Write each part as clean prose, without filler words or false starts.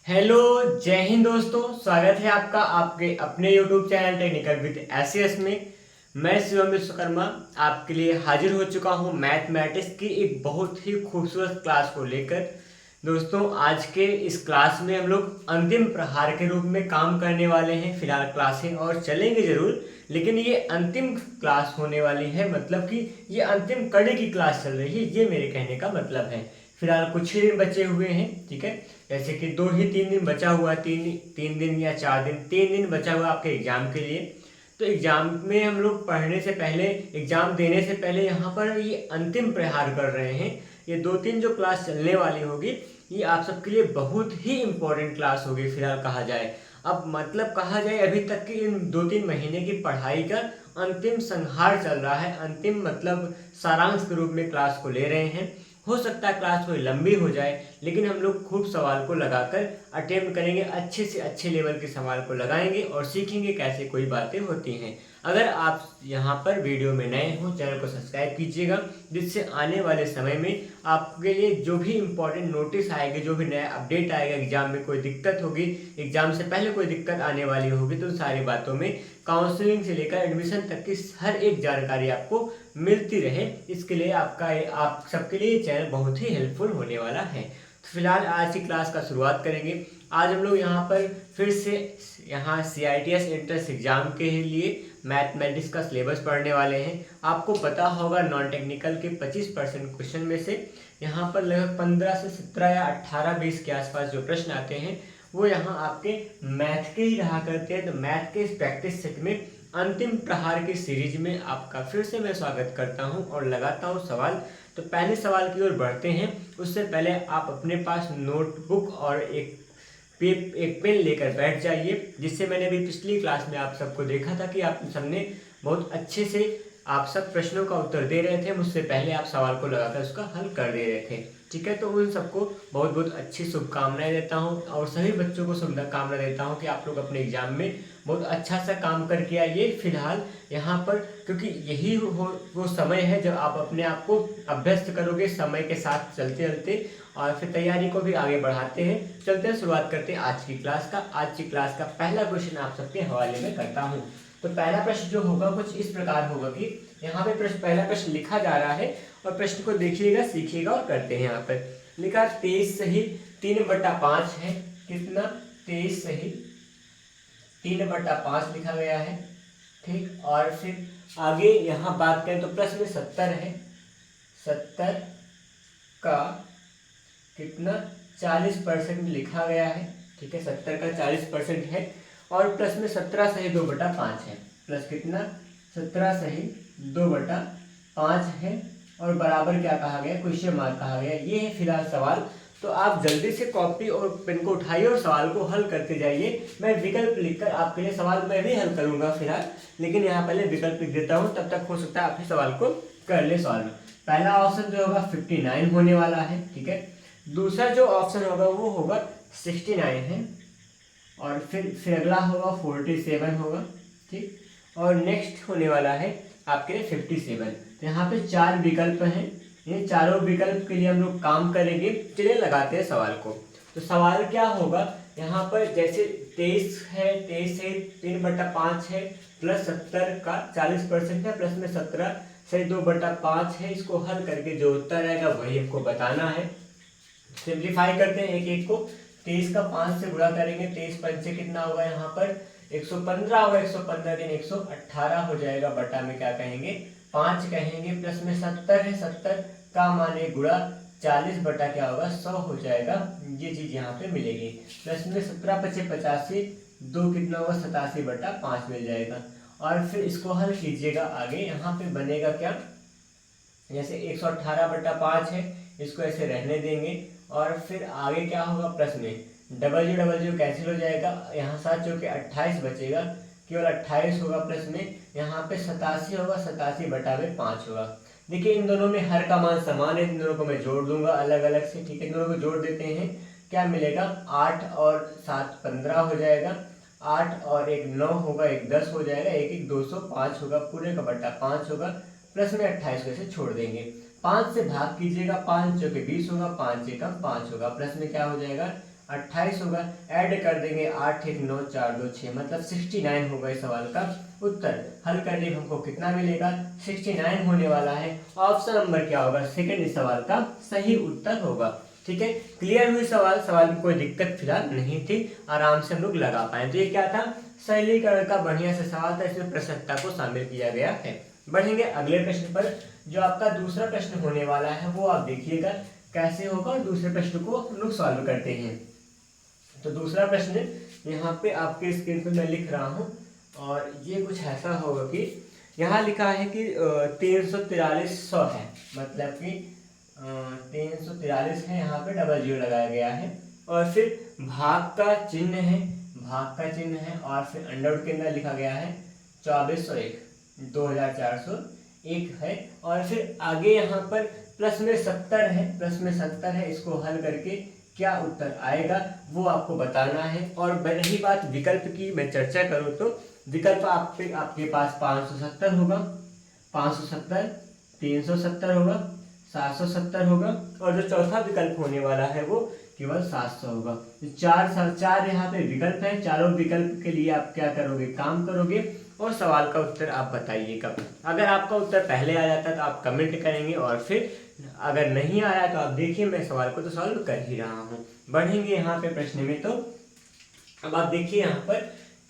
Hello, जय हिंद दोस्तों। स्वागत है आपका आपके अपने YouTube channel technical with SS में। मैं शिवम विश्वकर्मा आपके लिए हाजिर हो चुका हूं मैथमेटिक्स की एक बहुत ही खूबसूरत क्लास को लेकर। दोस्तों, आज के इस क्लास में हम लोग अंतिम प्रहार के रूप में काम करने वाले हैं। फिलहाल क्लासें और चलेंगे जरूर, लेकिन ये अंतिम क्लास होने वाली है, मतलब कि ये अंतिम कड़ी की क्लास चल रही है, ये मेरे कहने का मतलब है। फिलहाल कुछ ही दिन बचे हुए हैं, ठीक है। जैसे कि 2 ही 3 दिन बचा हुआ, तीन दिन या 4 दिन, 3 दिन बचा हुआ आपके एग्जाम के लिए। तो एग्जाम में हम लोग पढ़ने से पहले, एग्जाम देने से पहले यहाँ पर ये अंतिम प्रहार कर रहे हैं। ये 2 3 जो क्लास चलने वाली होगी, ये आप सबके लिए बहुत ही इम्पोर्टेंट क्लास होगी। फिलहाल कहा जाए, अब मतलब कहा जाए, अभी तक की इन 2 3 महीने की पढ़ाई का अंतिम संहार चल रहा है। अंतिम मतलब सारांश के रूप में क्लास को ले रहे हैं। हो सकता है क्लास थोड़ी लंबी हो जाए, लेकिन हम लोग खूब सवाल को लगाकर अटेम्प्ट करेंगे, अच्छे से अच्छे लेवल के सवाल को लगाएंगे और सीखेंगे कैसे कोई बातें होती हैं। अगर आप यहाँ पर वीडियो में नए हो, चैनल को सब्सक्राइब कीजिएगा, जिससे आने वाले समय में आपके लिए जो भी इम्पोर्टेंट नोटिस आएगी, जो भी नया अपडेट आएगा, एग्जाम में कोई दिक्कत होगी, एग्जाम से पहले कोई दिक्कत आने वाली होगी, तो सारी बातों में काउंसलिंग से लेकर एडमिशन तक की हर एक जानकारी आपको मिलती रहे, इसके लिए आप सबके लिए चैनल बहुत ही हेल्पफुल होने वाला है। तो फिलहाल आज की क्लास का शुरुआत करेंगे। आज हम लोग यहाँ पर फिर से यहाँ CITS एंट्रेंस एग्जाम के लिए मैथमेटिक्स का सिलेबस पढ़ने वाले हैं। आपको पता होगा नॉन टेक्निकल के 25% क्वेश्चन में से यहाँ पर लगभग 15 से 17 या 18 20 के आसपास जो प्रश्न आते हैं, वो यहाँ आपके मैथ के ही रहा करते हैं। तो मैथ के इस प्रैक्टिस सेट में अंतिम प्रहार की सीरीज में आपका फिर से मैं स्वागत करता हूं और लगाता हूं सवाल। तो पहले सवाल की ओर बढ़ते हैं। उससे पहले आप अपने पास नोटबुक और एक पेन लेकर बैठ जाइए, जिससे मैंने अभी पिछली क्लास में आप सबको देखा था कि आप सबने बहुत अच्छे से आप सब प्रश्नों का उत्तर दे रहे थे। मुझसे पहले आप सवाल को लगाकर उसका हल कर दे रहे थे, ठीक है। तो उन सबको बहुत बहुत अच्छी शुभकामनाएं देता हूं और सभी बच्चों को शुभकामनाएं देता हूं कि आप लोग अपने एग्जाम में बहुत अच्छा सा काम करके आइए। फिलहाल यहाँ पर, क्योंकि यही वो समय है जब आप अपने आप को अभ्यस्त करोगे समय के साथ चलते चलते, और फिर तैयारी को भी आगे बढ़ाते हैं। चलते हैं, शुरुआत करते हैं आज की क्लास का। आज की क्लास का पहला क्वेश्चन आप सबके हवाले में करता हूँ। तो पहला प्रश्न जो होगा कुछ इस प्रकार होगा कि यहाँ पे पहला प्रश्न लिखा जा रहा है और प्रश्न को देखिएगा, सीखिएगा और करते हैं। यहाँ पर लिखा 23 सही 3/5 है। कितना? 23 सही 3/5 लिखा गया है, ठीक। और फिर आगे यहाँ बात करें तो प्रश्न में 70 है। 70 का कितना? 40% लिखा गया है, ठीक है। 70 का 40% है और प्लस में 17 सही 2/5 है। प्लस कितना? 17 सही 2/5 है और बराबर क्या कहा गया? क्वेश्चन मार्क कहा गया। ये है फिलहाल सवाल। तो आप जल्दी से कॉपी और पेन को उठाइए और सवाल को हल करते जाइए। मैं विकल्प लिखकर आपके लिए सवाल मैं भी हल करूंगा फिलहाल, लेकिन यहाँ पहले विकल्प लिख देता हूँ, तब तक हो सकता है आप ही सवाल को कर ले सवाल में। पहला ऑप्शन जो होगा 59 होने वाला है, ठीक है। दूसरा जो ऑप्शन होगा वो होगा 69 है और फिर अगला होगा 47 होगा, ठीक। और नेक्स्ट होने वाला है आपके लिए 57। तो यहाँ पे 4 विकल्प हैं। ये चारों विकल्प के लिए हम लोग काम करेंगे। चलिए लगाते हैं सवाल को। तो सवाल क्या होगा यहाँ पर? जैसे 23 है, 23 से 3/5 है, प्लस 70 का 40% है, प्लस में 17 से 2/5 है। इसको हल करके जो उत्तर आएगा वही हमको बताना है। सिंप्लीफाई करते हैं एक एक को। 23 का 5 से गुणा करेंगे, 23 पंचे कितना होगा यहाँ पर? 115 होगा। 115 दिन 118 हो जाएगा। बटा में क्या कहेंगे? 5 कहेंगे। प्लस में 70 है, 70 का माने गुणा 40 बटा क्या होगा? 100 हो जाएगा। ये चीज यहाँ पे मिलेगी। प्लस में 17 पचे 85, 2 कितना होगा? 87/5 मिल जाएगा। और फिर इसको हल कीजिएगा आगे। यहाँ पे बनेगा क्या? जैसे 118/5 है, इसको ऐसे रहने देंगे और फिर आगे क्या होगा? प्लस में डबल जीरो कैंसिल हो जाएगा। यहाँ 7 चौके 28 बचेगा, केवल 28 होगा। प्लस में यहाँ पे 87 होगा, 87/5 होगा। देखिए इन दोनों में हर का मान समान है, इन दोनों को मैं जोड़ दूंगा अलग अलग से, ठीक है। इन दोनों को जोड़ देते हैं, क्या मिलेगा? 8 और 7 15 हो जाएगा। 8 और 1 9 होगा, 1 10 हो जाएगा, 1 1 205 होगा, पूरे का बटा 5 होगा। प्लस में 28 को ऐसे छोड़ देंगे। 5 से भाग कीजिएगा, 5 चौके 20 होगा, 5 एकम 5 होगा। प्लस में क्या हो जाएगा? 28 होगा। ऐड कर देंगे 8 1 9 4 2 6, मतलब 69 होगा इस सवाल का उत्तर। हल करने में हमको कितना मिलेगा, 69 होने वाला है। ऑप्शन नंबर क्या होगा, सेकंड इस सवाल का सही उत्तर होगा। ठीक है, क्लियर हुई सवाल में कोई दिक्कत फिलहाल नहीं थी, आराम से हम लोग लगा पाए। तो ये क्या था, सरलीकरण का बढ़िया से सवाल था, इसमें प्रश्नता को शामिल किया गया है। बढ़ेंगे अगले प्रश्न पर। जो आपका दूसरा प्रश्न होने वाला है वो आप देखिएगा कैसे होगा, और दूसरे प्रश्न को हम लोग सॉल्व करते हैं। तो दूसरा प्रश्न यहाँ पे आपके स्क्रीन पे मैं लिख रहा हूँ, और ये कुछ ऐसा होगा कि यहाँ लिखा है कि 343 है, मतलब कि 343 है, यहाँ पे डबल जीरो लगाया गया है, और फिर भाग का चिन्ह है, और फिर अंडरवुड के अंदर लिखा गया है 2401, 2401 है, और फिर आगे यहाँ पर प्लस में 70 है, इसको हल करके क्या उत्तर आएगा वो आपको बताना है। और रही बात विकल्प की, मैं चर्चा करूँ तो विकल्प आपके पास 570 होगा, 570, 370 होगा, 770 होगा, और जो चौथा विकल्प होने वाला है वो केवल 700 होगा। चार यहाँ पे विकल्प है, चारों विकल्प के लिए आप क्या करोगे, काम करोगे, और सवाल का उत्तर आप बताइएगा। अगर आपका उत्तर पहले आ जाता है तो आप कमेंट करेंगे, और फिर अगर नहीं आया तो आप देखिए मैं सवाल को तो सॉल्व कर ही रहा हूँ। बढ़ेंगे यहाँ पे प्रश्न में। तो अब आप देखिए यहाँ पर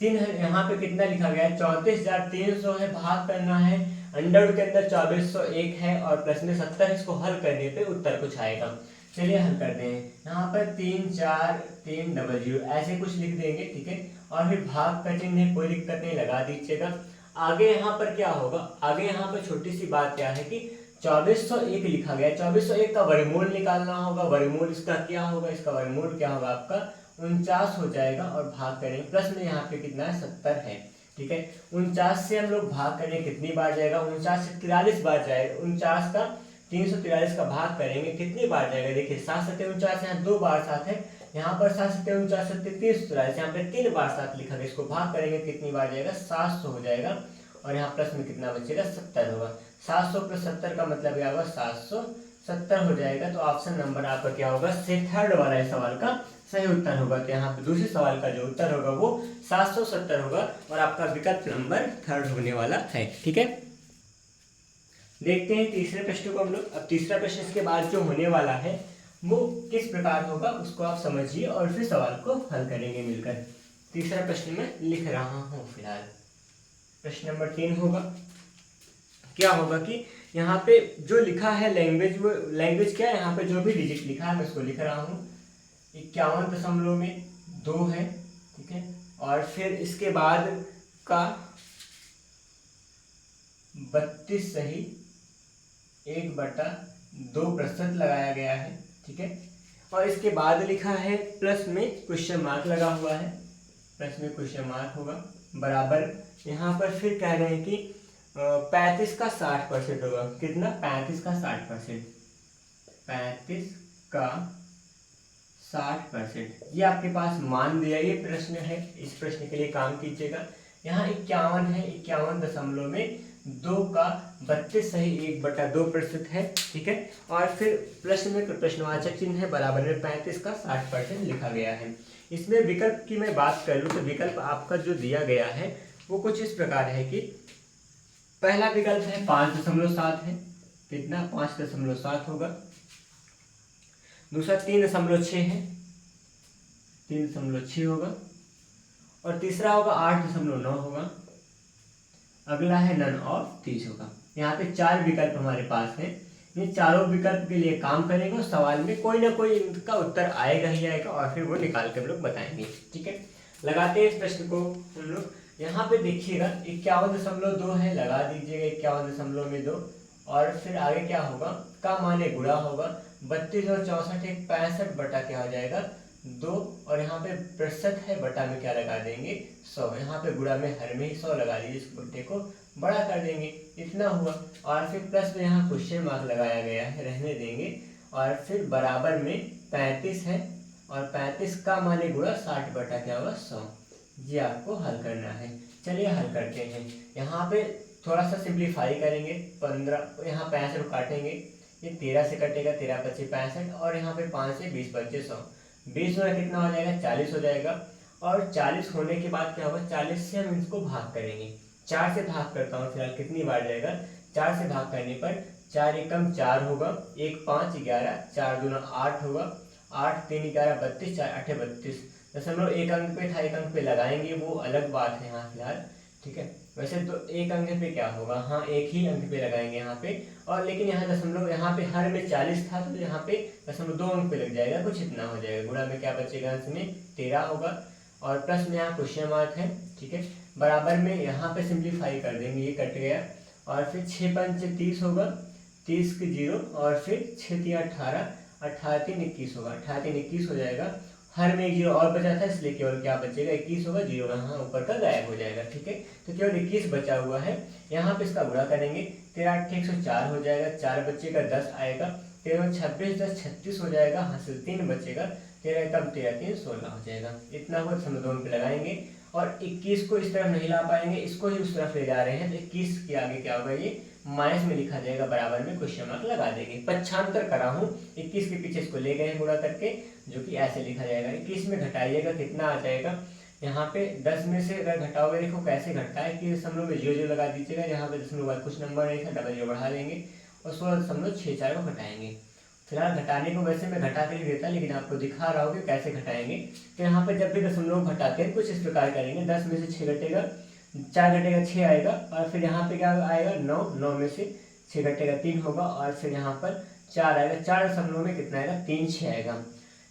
तीन है, यहाँ पे कितना लिखा गया है, 34,300 है, भाग करना है, अंडरवुड के अंदर 2401 है, और प्लस में 70, इसको हल करने पे उत्तर कुछ आएगा। चलिए हल करते हैं। यहाँ पर 3 4 3 डबल जीरो ऐसे कुछ लिख देंगे, ठीक है, और फिर भाग का चिन्ह है, कोई दिक्कत नहीं, लगा दीजिएगा। आगे यहाँ पर क्या होगा, आगे यहाँ पर छोटी सी बात क्या है कि 2401 लिखा गया है, 2401 का वर्गमूल निकालना होगा। वर्गमूल इसका क्या होगा, इसका वर्गमूल क्या होगा आपका 49 हो जाएगा, और भाग करेंगे प्लस में यहाँ पे कितना है 70 है, ठीक है। 49 से हम लोग भाग करेंगे कितनी बार जाएगा, 49 से 43 बार जाएगा। 49 का 343 का भाग करेंगे कितनी बार जाएगा, देखिए 7 7 49, यहाँ 2 बार 7 है, यहाँ पर 7 7 49 343, यहाँ पे 3 बार 7 लिखा गया, इसको भाग करेंगे कितनी बार जाएगा, 700 हो जाएगा, और यहाँ प्लस में कितना बचेगा 70 होगा। 700 प्लस 70 का मतलब क्या होगा, 770 हो जाएगा। तो ऑप्शन नंबर आपका क्या होगा, थर्ड वाला इस सवाल का सही उत्तर होगा। तो यहाँ पे दूसरे सवाल का जो उत्तर होगा वो 770 होगा, और आपका विकल्प नंबर थर्ड होने वाला है। ठीक है, देखते हैं तीसरे प्रश्न को हम लोग। अब तीसरा प्रश्न इसके बाद जो होने वाला है वो किस प्रकार होगा उसको आप समझिए, और फिर सवाल को हल करेंगे मिलकर। तीसरा प्रश्न में लिख रहा हूँ फिलहाल। प्रश्न नंबर 3 होगा। क्या होगा कि यहाँ पे जो लिखा है लैंग्वेज, वो लैंग्वेज क्या है, यहाँ पे जो भी डिजिट लिखा है मैं उसको लिख रहा हूँ। 51.2 है, ठीक है, और फिर इसके बाद का 32 सही 1/2% लगाया गया है, ठीक है, और इसके बाद लिखा है प्लस में क्वेश्चन मार्क लगा हुआ है, प्लस में क्वेश्चन मार्क होगा, बराबर यहाँ पर फिर कह रहे हैं कि 35 का 60% होगा। कितना, 35 का 60%, 35 का 60%, ये आपके पास मान दिया। ये प्रश्न है, इस प्रश्न के लिए काम कीजिएगा। यहाँ 51 है, 51.2 का 32 सही 1/2% है, ठीक है, और फिर प्रश्न में प्रश्नवाचक चिन्ह है, बराबर में 35 का 60% लिखा गया है। इसमें विकल्प की मैं बात करूँ तो विकल्प आपका जो दिया गया है वो कुछ इस प्रकार है कि पहला विकल्प है 5.7 है, कितना 5.7 होगा। दूसरा 3.6 है, 3.6 होगा, और तीसरा होगा 8.9 होगा। अगला है नन ऑफ 30 होगा। यहाँ पे 4 विकल्प हमारे पास हैं। ये चारों विकल्प के लिए काम करेंगे और सवाल में कोई ना कोई इनका उत्तर आएगा ही आएगा, और फिर वो निकाल के हम लोग बताएंगे। ठीक है, लगाते हैं इस प्रश्न को हम लोग। यहाँ पे देखिएगा 51.2 है, लगा दीजिएगा 51.2, और फिर आगे क्या होगा, का माने गुणा होगा। 32 और 64 एक 65 बटा क्या हो जाएगा 2, और यहाँ पे प्रतिशत है, बटा में क्या लगा देंगे 100। यहाँ पे गुणा में हर में ही 100 लगा दीजिए, इस बट्टे को बड़ा कर देंगे, इतना हुआ, और फिर प्लस में यहाँ क्वेश्चन मार्क लगाया गया है, रहने देंगे, और फिर बराबर में 35 है, और 35 का माने गुणा 60 बटा क्या होगा 100। ये आपको हल करना है। चलिए हल करते हैं। यहाँ पे थोड़ा सा सिंप्लीफाई करेंगे, 15 यहाँ 65 काटेंगे, ये 13 से कटेगा, 13 25 65, और यहाँ पे 5 से 20 25 100, 20 गुना कितना हो जाएगा, 40 हो जाएगा। और 40 होने के बाद क्या होगा, 40 से हम इसको भाग करेंगे। 4 से भाग करता हूँ फिलहाल, कितनी बार जाएगा, 4 से भाग करने पर 4 एकम 4 होगा, 1 5 11, 4 दूना 8 होगा, 8 3 11 32, 4 8 32। दशमलव एक अंक पे था, एक अंक पे लगाएंगे वो अलग बात है यहाँ फिलहाल, ठीक है। वैसे तो एक अंक पे क्या होगा, हाँ एक ही अंक पे लगाएंगे यहाँ पे। और लेकिन यहाँ दशमलव, यहाँ पे हर में 40 था तो यहाँ पे दशमलव 2 अंक पे लग जाएगा, कुछ इतना हो जाएगा। गुणा में क्या बचेगा, अंश में 13 होगा। और प्लस में यहाँ क्वेश्चन मार्क है, ठीक है। बराबर में यहाँ पे सिंप्लीफाई कर देंगे, ये कट गया। और फिर 6 5 30 होगा, 30 के 0, और फिर 6 3 18, 18 3 21 होगा, 18 3 21 हो जाएगा। हर में एक 0 और बचा था, इसलिए केवल क्या बचेगा, 21 होगा, 0 यहाँ ऊपर का गायब हो जाएगा, ठीक है। तो केवल 21 बचा हुआ है। यहाँ पे इसका गुणा करेंगे, 13 8 104 हो जाएगा, 4 बचेगा, 10 आएगा, 13 26 10 36 हो जाएगा, हासिल 3 बचेगा, 13 कम 13 3 16 हो जाएगा। इतना को दशमलव पे लगाएंगे। और 21 को इस तरफ नहीं ला पाएंगे, इसको ही उस तरफ ले जा रहे हैं, तो 21 के आगे क्या होगा, ये माइनस में लिखा जाएगा, बराबर में क्वेश्चन मार्क लगा देंगे। पक्षांतर करा हूँ, 21 के पीछे इसको ले गए गुणा करके, जो कि ऐसे लिखा जाएगा। 21 में घटाइएगा, कितना आ जाएगा, यहाँ पे 10 में से अगर घटाओगे, देखो कैसे घटता है कि दशमलव में 0 लगा दीजिएगा, यहाँ पे दशमलव बाद कुछ नंबर नहीं था, डबल 0 बढ़ा देंगे और 16.64 को घटाएंगे। फिलहाल घटाने को वैसे मैं घटा के लिख देता, लेकिन आपको दिखा रहा हूँ कि कैसे घटाएंगे। तो यहाँ पे जब भी दशमलव घटाते हैं कुछ इस प्रकार करेंगे, 10 में से 6 घटेगा, 4 घटेगा 6 आएगा, और फिर यहाँ पे क्या आएगा 9, 9 में से 6 घटेगा 3 होगा, और फिर यहाँ पर 4 आएगा, 4 दशमलव में कितना आएगा, 3 6 आएगा।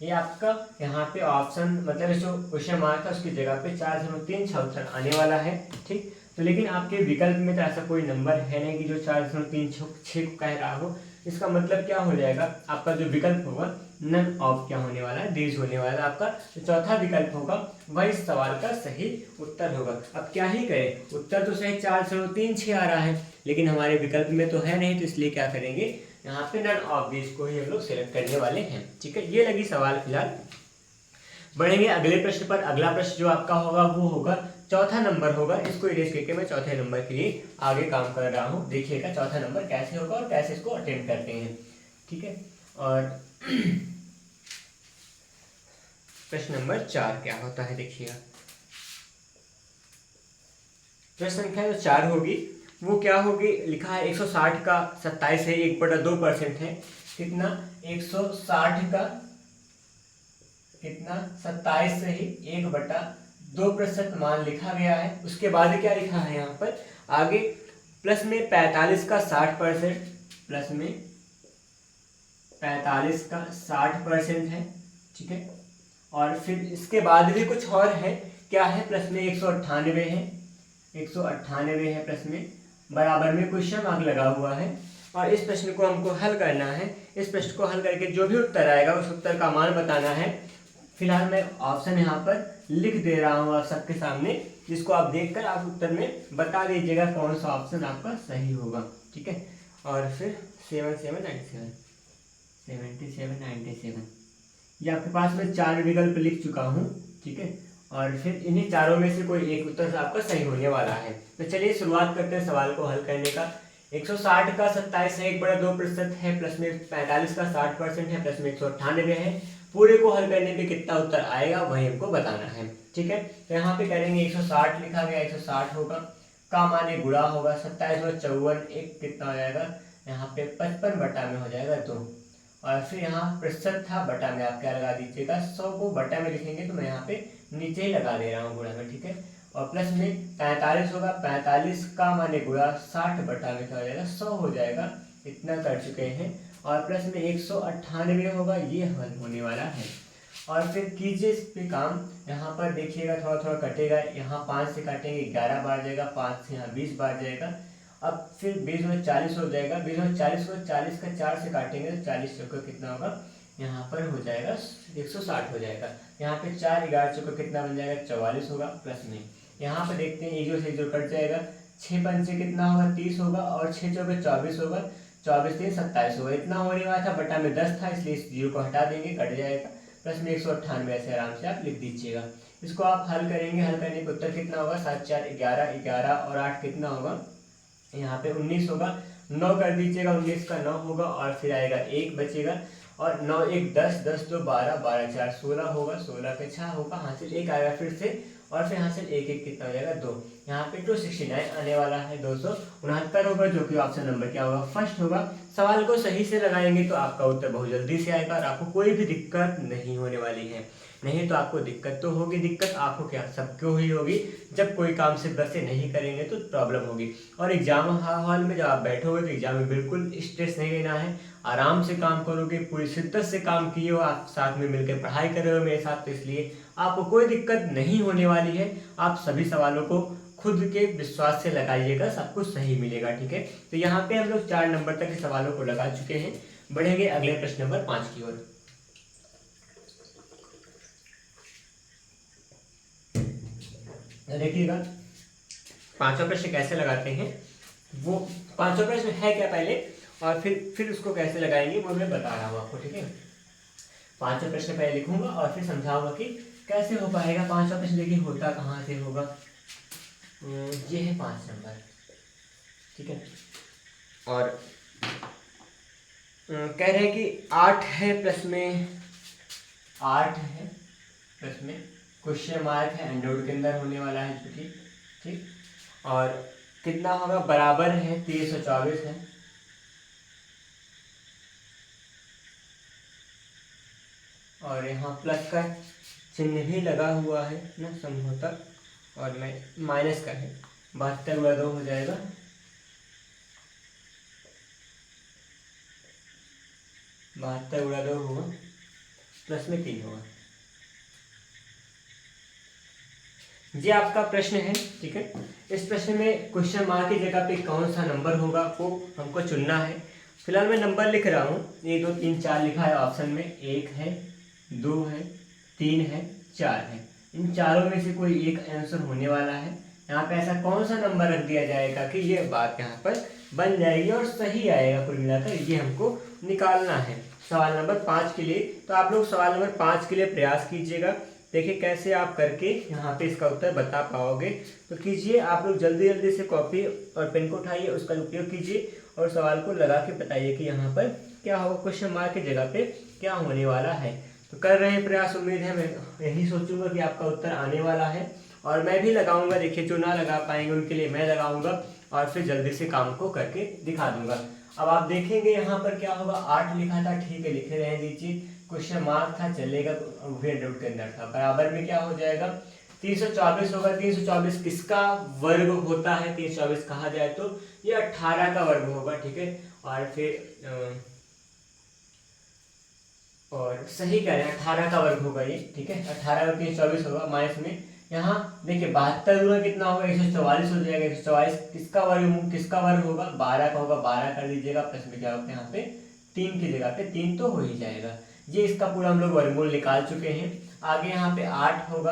ये आपका यहाँ पे ऑप्शन, मतलब जो क्वेश्चन मार्क था उसकी जगह पे 4.36 ऑप्शन आने वाला है, ठीक। तो लेकिन आपके विकल्प में तो ऐसा कोई नंबर है नहीं कि जो 4.36 को कह रहा हो। इसका मतलब क्या हो जाएगा, आपका जो विकल्प होगा नन ऑफ क्या होने वाला है, दीज होने वाला है आपका। तो चौथा विकल्प होगा वह इस सवाल का सही उत्तर होगा। अब क्या ही करें, उत्तर तो सही 4.36 आ रहा है, लेकिन हमारे विकल्प में तो है नहीं, तो इसलिए क्या करेंगे, यहाँ पे नन ऑफ दीज को ही हम लोग सिलेक्ट करने वाले हैं, ठीक है। ये लगी सवाल फिलहाल। बढ़ेंगे अगले प्रश्न पर। अगला प्रश्न जो आपका होगा वो होगा चौथा नंबर होगा, इसको इरेज करके मैं चौथे नंबर के लिए आगे काम कर रहा हूँ। देखिएगा चौथा नंबर कैसे होगा और कैसे इसको अटेम्प्ट करते हैं, ठीक है। और प्रश्न नंबर 4 क्या होता है, देखिएगा। प्रश्न संख्या जो 4 होगी वो क्या होगी, लिखा है 160 का 27 है, 1/2% है, कितना 160 का कितना 27 से ही 1/2% मान लिखा गया है। उसके बाद क्या लिखा है यहाँ पर आगे, प्लस में 45 का 60%, प्लस में 45 का 60% है, ठीक है। और फिर इसके बाद भी कुछ और है, क्या है, प्लस में 198 है, 198 है प्लस में, बराबर में क्वेश्चन मार्क लगा हुआ है। और इस प्रश्न को हमको हल करना है। इस प्रश्न को हल करके जो भी उत्तर आएगा उस उत्तर का मान बताना है। फिलहाल मैं ऑप्शन यहाँ पर लिख दे रहा हूँ आप सबके सामने, जिसको आप देखकर आप उत्तर में बता दीजिएगा कौन सा ऑप्शन आपका सही होगा, ठीक है। और फिर 7797, 77 97, ये आपके पास मैं 4 विकल्प लिख चुका हूँ, ठीक है। और फिर इन्हीं चारों में से कोई एक उत्तर आपका सही होने वाला है। तो चलिए शुरुआत करते हैं सवाल को हल करने का। 160 का 27 है, 1/2% है, प्लस में 45 का 60% है, प्लस में 198 है। पूरे को हल करने पे कितना उत्तर आएगा वही हमको बताना है, ठीक है। तो यहाँ पे करेंगे 160 लिखा गया, 160 होगा, का माने गुणा होगा 27 और 54, एक कितना हो जाएगा, यहाँ पे 55 बटा में हो जाएगा 2। और फिर यहाँ प्रतिशत था, बटा में आप क्या लगा दीजिएगा, 100 को बटा में लिखेंगे तो मैं यहाँ पे नीचे ही लगा दे रहा हूँ गुणा में, ठीक है। और प्लस में 45 होगा, 45 का माने गुणा 60 बटा में क्या हो जाएगा, 100 हो जाएगा, इतना कर चुके हैं। और प्लस में 198 होगा, ये हल होने वाला है। और फिर कीजिए इस पे काम, यहाँ पर देखिएगा थोड़ा थोड़ा कटेगा, यहाँ 5 से काटेंगे 11 बार जाएगा, 5 से यहाँ 20 बार जाएगा। अब फिर 20 में 40 हो जाएगा, 20 में 40 को 40 का 4 से काटेंगे तो 40 चौका कितना होगा, यहाँ पर हो जाएगा 160 हो जाएगा। यहाँ पे 4 11 चौका कितना बन जाएगा, 44 होगा। प्लस में यहाँ पे देखते हैं एक जो से जो कट जाएगा, 6 पंचे कितना होगा, 30 होगा, और 6 चौके 24 होगा, 24 3 27 होगा, इतना होने वाला था, बटा में 10 था, इसलिए इस 0 को हटा देंगे, कट जाएगा। प्लस में 198 ऐसे आराम से आप लिख दीजिएगा। इसको आप हल करेंगे, हल करने पर उत्तर कितना होगा, 7 4 11, 11 और 8 कितना होगा, यहाँ पे 19 होगा, 9 कर दीजिएगा, 19 का 9 होगा, और फिर आएगा 1 बचेगा। और 9 1 10, 10 2 12, 12 4 16 होगा, 16 पे 6 होगा, हासिल 1 आएगा फिर से, और फिर हासिल 1 1 कितना हो जाएगा 2। यहाँ पे 269 आने वाला है, 269 होगा, जो कि ऑप्शन नंबर क्या होगा, फर्स्ट होगा। सवाल को सही से लगाएंगे तो आपका उत्तर बहुत जल्दी से आएगा और आपको कोई भी दिक्कत नहीं होने वाली है। नहीं तो आपको दिक्कत तो होगी, दिक्कत आपको क्या, सबको ही होगी। जब कोई काम से बस से नहीं करेंगे तो प्रॉब्लम होगी। और एग्जाम हॉल में जब आप बैठोगे तो एग्जाम में बिल्कुल स्ट्रेस नहीं लेना है, आराम से काम करोगे, पूरी शिद्दत से काम किए हो, आप साथ में मिलकर पढ़ाई कर रहे हो मेरे साथ, तो इसलिए आपको कोई दिक्कत नहीं होने वाली है। आप सभी सवालों को खुद के विश्वास से लगाइएगा, सब कुछ सही मिलेगा, ठीक है। तो यहाँ पे हम लोग 4 नंबर तक के सवालों को लगा चुके हैं। बढ़ेंगे अगले प्रश्न नंबर 5 की ओर। देखिएगा पांचवा प्रश्न कैसे लगाते हैं, वो पांचवा प्रश्न है क्या पहले, और फिर उसको कैसे लगाएंगे वो मैं बता रहा हूँ आपको, ठीक है। पांचवा प्रश्न पहले लिखूंगा और फिर समझाऊंगा कि कैसे हो पाएगा। पांचवा प्रश्न देखिए होता कहाँ से होगा, ये है 5 नंबर, ठीक है। और कह रहे हैं कि 8 है प्लस में, 8 है प्लस में क्वेश्चन मार्क है, एंड्रॉइड के अंदर होने वाला है जो कि, ठीक। और कितना होगा, बराबर है 324 है, और यहाँ प्लस का चिन्ह भी लगा हुआ है ना संभवतः, और मैं माइनस का है, 72 गुणा 2 हो जाएगा, 72 गुणा 2 होगा, प्लस में 3 होगा। ये आपका प्रश्न है, ठीक है। इस प्रश्न में क्वेश्चन मार्क की जगह पे कौन सा नंबर होगा वो हमको चुनना है। फिलहाल मैं नंबर लिख रहा हूँ, 1 2 3 4 लिखा है ऑप्शन में, 1 है, 2 है, 3 है, 4 है। इन चारों में से कोई एक आंसर होने वाला है। यहाँ पे ऐसा कौन सा नंबर रख दिया जाएगा कि ये बात यहाँ पर बन जाएगी और सही आएगा, कुल मिलाकर ये हमको निकालना है सवाल नंबर 5 के लिए। तो आप लोग सवाल नंबर 5 के लिए प्रयास कीजिएगा, देखिए कैसे आप करके यहाँ पे इसका उत्तर बता पाओगे। तो कीजिए आप लोग जल्दी जल्दी से कॉपी और पेन को उठाइए, उसका उपयोग कीजिए और सवाल को लगा के बताइए कि यहाँ पर क्या होगा, क्वेश्चन मार्क की जगह पे क्या होने वाला है। तो कर रहे हैं प्रयास, उम्मीद है मैं यही सोचूंगा कि आपका उत्तर आने वाला है, और मैं भी लगाऊंगा। देखिए जो ना लगा पाएंगे उनके लिए मैं लगाऊंगा और फिर जल्दी से काम को करके दिखा दूंगा। अब आप देखेंगे यहाँ पर क्या होगा, 8 लिखा था, ठीक है लिखे रहने दीजिए, क्वेश्चन मार्क था चलेगा, रूट के अंदर था, बराबर में क्या हो जाएगा 324 होगा। 324 किसका वर्ग होता है, 324 कहा जाए तो ये 18 का वर्ग होगा, ठीक है। और फिर और सही कह रहे हैं 18 का वर्ग होगा ये, ठीक है। 18 का 324 होगा, माइनस में यहाँ देखिए 72 गुना कितना होगा, 144 हो जाएगा। 144 किसका वर्ग होगा, 12 का होगा, 12 कर दीजिएगा, प्लस में क्या होगा यहाँ पे 3 की जगह पे 3 तो हो ही जाएगा। ये इसका पूरा हम लोग वर्गमूल निकाल चुके हैं। आगे यहाँ पे 8 होगा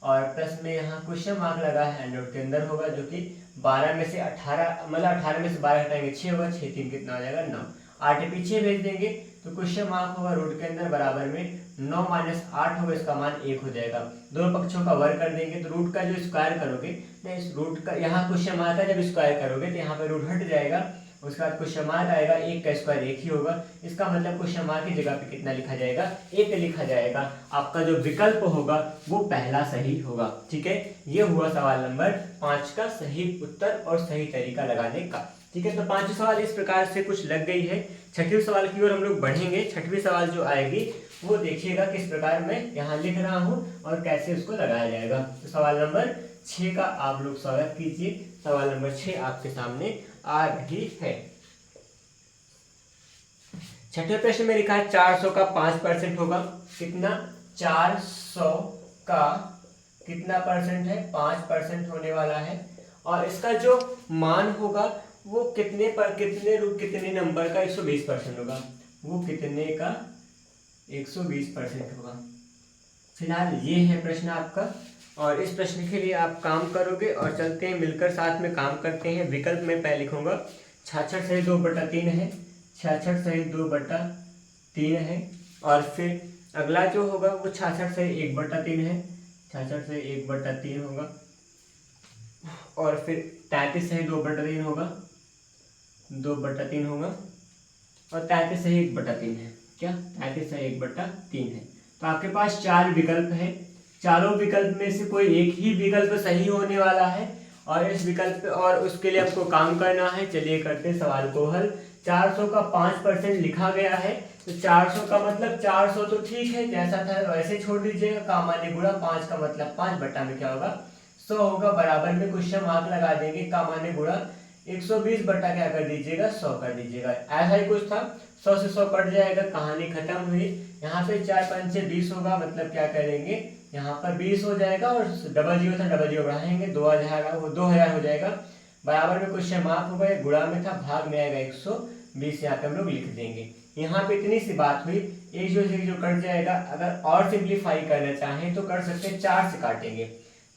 और प्लस में यहाँ क्वेश्चन मार्क लगा है, एंड्रॉइड के अंदर होगा, जो कि 12 में से 18 मतलब 18 में से 12 हटाएंगे 6 होगा, 6 3 कितना हो जाएगा 9, 8 पीछे भेज देंगे तो क्वेश्चन मार्क होगा रूट के अंदर बराबर में 9 माइनस 8 होगा, इसका मान 1 हो जाएगा। दोनों पक्षों का वर्ग कर देंगे तो रूट का जो स्क्वायर करोगे ना, इस रूट का यहाँ क्वेश्चन मार्क का जब स्क्वायर करोगे तो यहाँ पे रूट हट जाएगा, उसके बाद क्वेश्चन मार्क आएगा, 1 का स्क्वायर 1 ही होगा। इसका मतलब क्वेश्चन मार्क की जगह पे कितना लिखा जाएगा, 1 लिखा जाएगा। आपका जो विकल्प होगा वो पहला सही होगा, ठीक है। ये हुआ सवाल नंबर 5 का सही उत्तर और सही तरीका लगाने का, ठीक है। तो 5 सवाल इस प्रकार से कुछ लग गई है। 6वें सवाल की ओर हम लोग बढ़ेंगे। 6वें सवाल जो आएगी वो देखिएगा किस प्रकार मैं यहाँ लिख रहा हूँ और कैसे उसको लगाया जाएगा। तो सवाल नंबर 6 का आप लोग स्वागत कीजिए। सवाल नंबर 6 आपके सामने आ रही है। 6वें प्रश्न में लिखा है 400 का 5% होगा, कितना 400 का कितना परसेंट है, 5% होने वाला है। और इसका जो मान होगा वो कितने नंबर का 120% होगा, वो कितने का 120% होगा। फिलहाल ये है प्रश्न आपका, और इस प्रश्न के लिए आप काम करोगे और चलते हैं मिलकर साथ में काम करते हैं। विकल्प में पहले लिखूंगा 66 सही 2/3 है, 66 सही 2/3 है। और फिर अगला जो होगा वो 66 सही 1/3 है, 66 सही 1/3 होगा। और फिर 33 सही 2/3 होगा, 2/3 होगा। और 33 सही 1/3 है, क्या 33/1/3 है। तो आपके पास 4 विकल्प है, चारों विकल्प में से कोई एक ही विकल्प सही होने वाला है और इस विकल्प पे और उसके लिए आपको काम करना है। चलिए करते हैं सवाल को हल। 400 का 5% लिखा गया है, तो 400 का मतलब 400 तो ठीक है जैसा था वैसे छोड़ दीजिएगा, कामान्य गुणा 5 का मतलब 5 बटा में क्या होगा 100 होगा, बराबर में क्वेश्चन मार्क लगा देंगे, कामान्य गुणा 120 बटा क्या कर दीजिएगा 100 कर दीजिएगा। ऐसा ही कुछ था, 100 से 100 कट जाएगा, कहानी खत्म हुई। यहाँ पे 4 5 20 होगा, मतलब क्या करेंगे यहाँ पर 20 हो जाएगा और डबल जीरो था डबल जीरो बढ़ाएंगे 2000 वो 2000 हो जाएगा, बराबर में क्वेश्चन मार्क होगा, गुणा में था भाग में आएगा 120, यहाँ पे हम लोग लिख देंगे। यहाँ पे इतनी सी बात हुई, एक जो से जो कट जाएगा। अगर और सिंप्लीफाई करना चाहें तो कर सकते हैं, 4 से काटेंगे,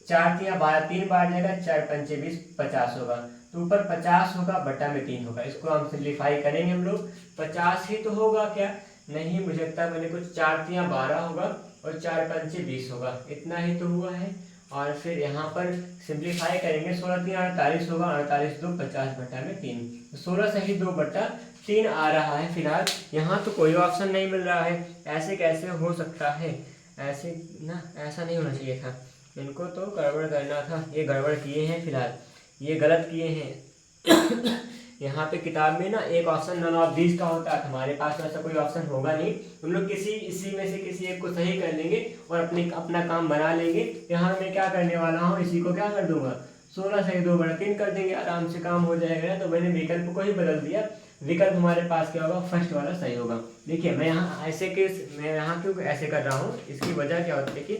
4 3 12, 3 बार जाएगा, 4 5 20 50 होगा, तो ऊपर 50 होगा बटा में 3 होगा। इसको हम सिंप्लीफाई करेंगे हम लोग, 50 ही तो होगा क्या, नहीं मुझे लगता है मैंने कुछ 4 3 12 होगा और 4 5 20 होगा, इतना ही तो हुआ है। और फिर यहाँ पर सिंप्लीफाई करेंगे, 16 3 48 होगा, 48 2 50 बटा में 3, 16 सही 2 बटा 3 आ रहा है। फिलहाल यहाँ तो कोई ऑप्शन नहीं मिल रहा है, ऐसे कैसे हो सकता है, ऐसे ना ऐसा नहीं होना चाहिए था, इनको तो गड़बड़ करना था, ये गड़बड़ किए हैं, फिलहाल ये गलत किए हैं। यहाँ पे किताब में ना एक ऑप्शन नन ऑफ दीज का होता है, हमारे पास ऐसा कोई ऑप्शन होगा नहीं, हम लोग किसी इसी में से किसी एक को सही कर लेंगे और अपना काम बना लेंगे। यहाँ मैं क्या करने वाला हूँ, इसी को क्या कर दूंगा 16 सही 2 बटा 3 कर देंगे, आराम से काम हो जाएगा। तो मैंने विकल्प को ही बदल दिया, विकल्प हमारे पास क्या होगा फर्स्ट वाला सही होगा। देखिए मैं यहाँ क्यों ऐसे कर रहा हूँ, इसकी वजह क्या होती है कि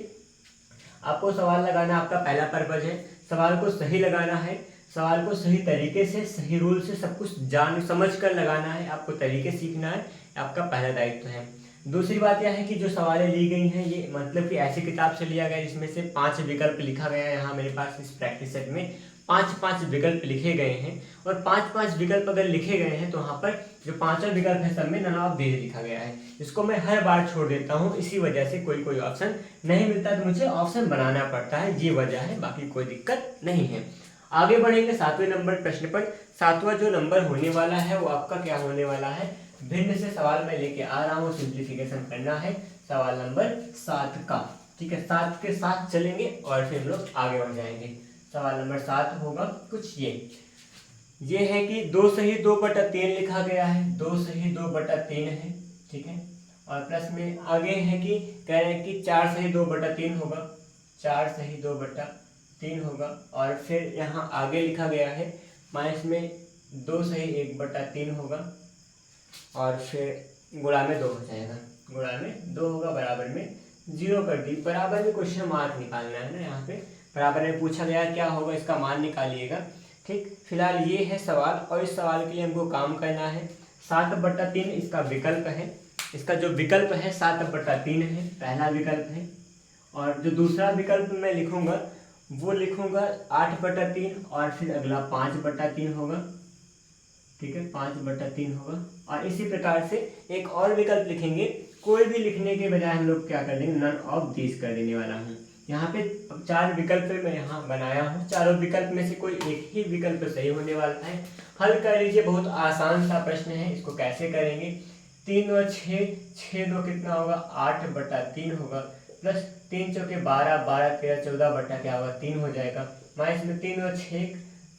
आपको सवाल लगाना आपका पहला पर्पज है, सवाल को सही लगाना है, सवाल को सही तरीके से सही रूल से सब कुछ जान समझ कर लगाना है, आपको तरीके सीखना है, आपका पहला दायित्व है। दूसरी बात यह है कि जो सवालें ली गई हैं ये मतलब कि ऐसी किताब से लिया गया जिसमें से 5 विकल्प लिखा गया है। यहाँ मेरे पास इस प्रैक्टिस सेट में 5 विकल्प लिखे गए हैं और 5 विकल्प अगर लिखे गए हैं तो वहाँ पर जो 5वां विकल्प है सब में नन ऑफ दीज लिखा गया है। इसको मैं हर बार छोड़ देता हूँ, इसी वजह से कोई ऑप्शन नहीं मिलता, तो मुझे ऑप्शन बनाना पड़ता है, ये वजह है, बाकी कोई दिक्कत नहीं है। आगे बढ़ेंगे 7वें नंबर प्रश्न पर। 7वां जो नंबर होने वाला है वो आपका क्या होने वाला है, भिन्न से सवाल मैं लेके आ रहा हूँ, सिंप्लीफिकेशन करना है सवाल नंबर 7 का, ठीक है। 7 के साथ चलेंगे और फिर हम लोग आगे बढ़ जाएंगे। सवाल नंबर 7 होगा कुछ ये है कि 2 सही 2 बटा 3 लिखा गया है, 2 सही 2 बटा 3 है, ठीक है। और प्लस में आगे है कि कह रहे हैं कि 4 सही 2 बटा 3 होगा, 4 सही 2 बटा 3 होगा। और फिर यहाँ आगे लिखा गया है माइनस में 2 सही 1 बटा 3 होगा और फिर गुणा में 2 हो जाएगा, गुणा में 2 होगा, बराबर में 0 कर दी। बराबर में क्वेश्चन मार्क निकालना है ना, यहाँ पे बराबर में पूछा गया क्या होगा, इसका मान निकालिएगा, ठीक। फिलहाल ये है सवाल और इस सवाल के लिए हमको काम करना है। 7 बटा 3 इसका विकल्प है, इसका जो विकल्प है 7 बटा 3 है, पहला विकल्प है। और जो दूसरा विकल्प मैं लिखूंगा वो लिखूंगा 8 बटा 3 और फिर अगला 5 बटा 3 होगा, ठीक है, 5 बटा 3 होगा। और इसी प्रकार से एक और विकल्प लिखेंगे, कोई भी लिखने के बजाय हम लोग क्या कर देंगे नन ऑफ दीज कर देने वाला हूँ। यहाँ पे 4 विकल्प मैं यहाँ बनाया हूँ, चारों विकल्प में से कोई एक ही विकल्प सही होने वाला है। हल कर लीजिए, बहुत आसान सा प्रश्न है, इसको कैसे करेंगे, 3 और 6, 6 2 कितना होगा 8 बटा 3 होगा, प्लस 3 चौके 12, 12 13 14 बटा क्या होगा 3 हो जाएगा, माइनस में 3 और 6,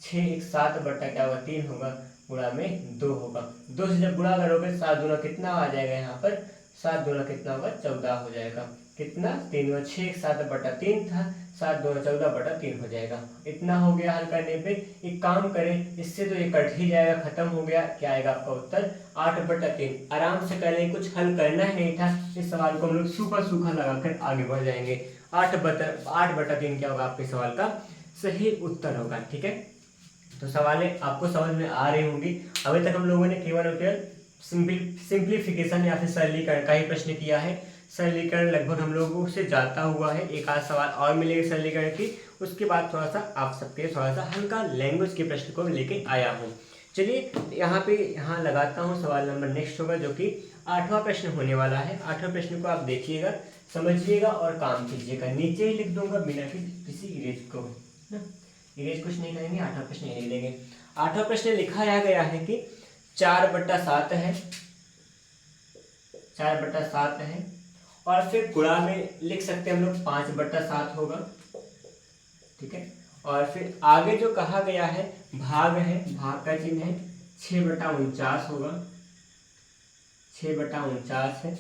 6 1 7 बटा क्या होगा 3 होगा, गुणा में 2 होगा। 2 से जब गुणा करोगे 7 दूना कितना आ जाएगा, यहाँ पर 7 दूना कितना होगा 14 हो जाएगा, कितना 3 और 6 7 बटा 3 था, 7 दूना 14 बटा 3 हो जाएगा। इतना हो गया हल करने पे। एक काम करें, इससे तो ये कट ही जाएगा, खत्म हो गया। क्या आएगा आपका उत्तर 8 बटा 3। आराम से करें, कुछ हल करना ही नहीं था, इस सवाल को हम लोग सूखा लगाकर आगे बढ़ जाएंगे। 8 बटा 3 क्या होगा आपके सवाल का सही उत्तर होगा, ठीक है। तो सवालें आपको समझ में आ रही होंगी। अभी तक हम लोगों ने केवल और केवल सिंप्लीफिकेशन या फिर सरलीकरण का ही प्रश्न किया है। सरलीकरण लगभग हम लोगों से जाता हुआ है, एक आध सवाल और मिलेगा सरलीकरण की, उसके बाद थोड़ा सा आप सबके थोड़ा सा हल्का लैंग्वेज के प्रश्न को लेके आया हूँ। चलिए यहाँ लगाता हूँ, सवाल नंबर नेक्स्ट होगा जो कि 8वां प्रश्न होने वाला है। 8वें प्रश्न को आप देखिएगा, समझिएगा और काम कीजिएगा। नीचे ही लिख दूंगा बिना किसी इरेज को, इरेज कुछ नहीं करेंगे, 8वां प्रश्न यही लेंगे। 8वां प्रश्न लिखा गया है कि 4 बटा 7 है, 4/7 है। और फिर गुणा में लिख सकते हैं हम लोग 5/7 होगा, ठीक है। और फिर आगे जो कहा गया है भाग है, भाग का चिन्ह है, 6/49 होगा, 6/49 है।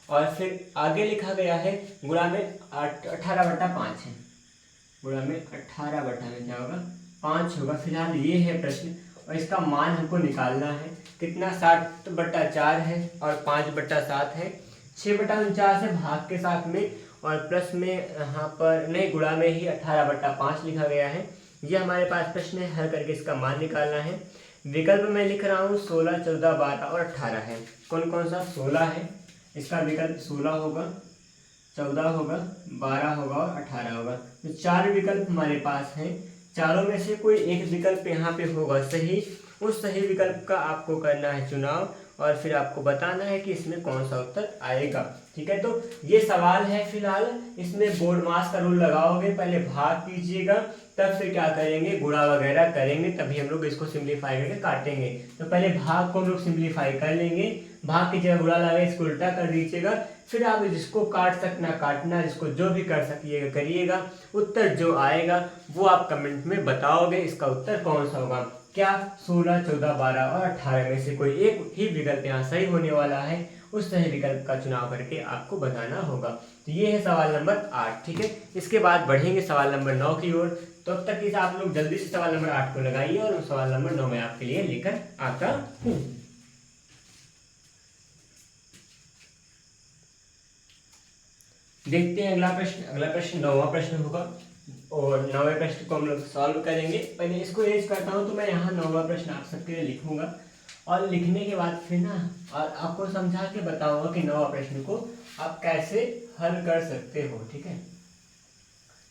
और फिर आगे लिखा गया है गुणा में 18/5 है, गुणा में 18 में क्या होगा 5 होगा। फिलहाल ये है प्रश्न और इसका मान हमको निकालना है कितना, 7/4 है और 5/7 है। 6/49 है भाग के साथ में और प्लस में यहाँ पर नहीं, गुणा में ही 18/5 लिखा गया है। ये हमारे पास प्रश्न है, हल करके इसका मान निकालना है। विकल्प में लिख रहा हूँ 16, 14, 12 और 18 है। कौन कौन सा? 16 है, इसका विकल्प 16 होगा, 14 होगा, 12 होगा और 18 होगा। तो 4 विकल्प हमारे पास हैं। चारों में से कोई एक विकल्प यहाँ पे होगा सही। उस सही विकल्प का आपको करना है चुनाव और फिर आपको बताना है कि इसमें कौन सा उत्तर आएगा, ठीक है। तो ये सवाल है, फिलहाल इसमें बोर्ड मास का रूल लगाओगे, पहले भाग कीजिएगा, तब फिर क्या करेंगे गुणा वगैरह करेंगे, तभी हम लोग इसको सिंप्लीफाई करके काटेंगे। तो पहले भाग को हम लोग सिंप्लीफाई कर लेंगे, भाग की जगह गुणा लगा इसको उल्टा कर दीजिएगा, फिर आप जिसको काट सकना काटना, जिसको जो भी कर सकिएगा करिएगा। उत्तर जो आएगा वो आप कमेंट में बताओगे इसका उत्तर कौन सा होगा। क्या 16, 14, 12 और 18 में से कोई एक ही विकल्प यहाँ सही होने वाला है, उस सही विकल्प का चुनाव करके आपको बताना होगा। तो ये है सवाल नंबर 8, ठीक है। इसके बाद बढ़ेंगे सवाल नंबर 9 की ओर। तो अब तक इस आप लोग जल्दी से सवाल नंबर 8 को लगाइए और सवाल नंबर 9 में आपके लिए लेकर आता हूँ। देखते हैं अगला प्रश्न। अगला प्रश्न 9वां प्रश्न होगा और 9वें प्रश्न को हम लोग सॉल्व करेंगे। पहले इसको एज करता हूँ, तो मैं यहाँ 9वां प्रश्न आप सबके लिए लिखूंगा और लिखने के बाद फिर ना और आपको समझा के बताऊंगा कि 9वां प्रश्न को आप कैसे हल कर सकते हो, ठीक है।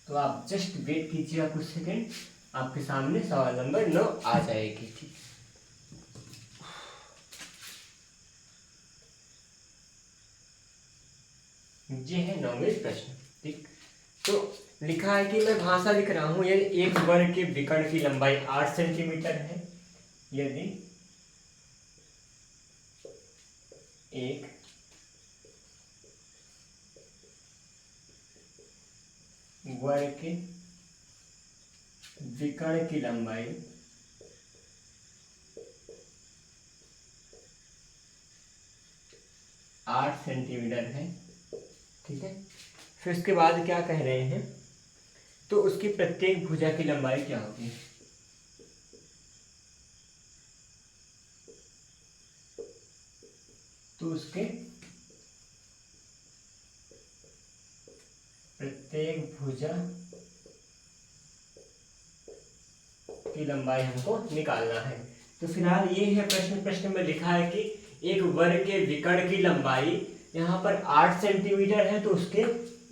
तो आप जस्ट वेट कीजिएगा कुछ सेकेंड, आपके सामने सवाल नंबर 9 आ जाएगी, ठीक। ये है 9वें प्रश्न, ठीक। तो लिखा है कि मैं भाषा लिख रहा हूं, यदि एक वर्ग के विकर्ण की लंबाई 8 सेंटीमीटर है, यदि एक वर्ग के विकर्ण की लंबाई 8 सेंटीमीटर है, ठीक है। फिर उसके बाद क्या कह रहे हैं, तो उसकी प्रत्येक भुजा की लंबाई क्या होगी। तो उसके प्रत्येक भुजा की लंबाई हमको निकालना है। तो फिलहाल ये है प्रश्न। प्रश्न में लिखा है कि एक वर्ग के विकर्ण की लंबाई यहाँ पर 8 सेंटीमीटर है, तो उसके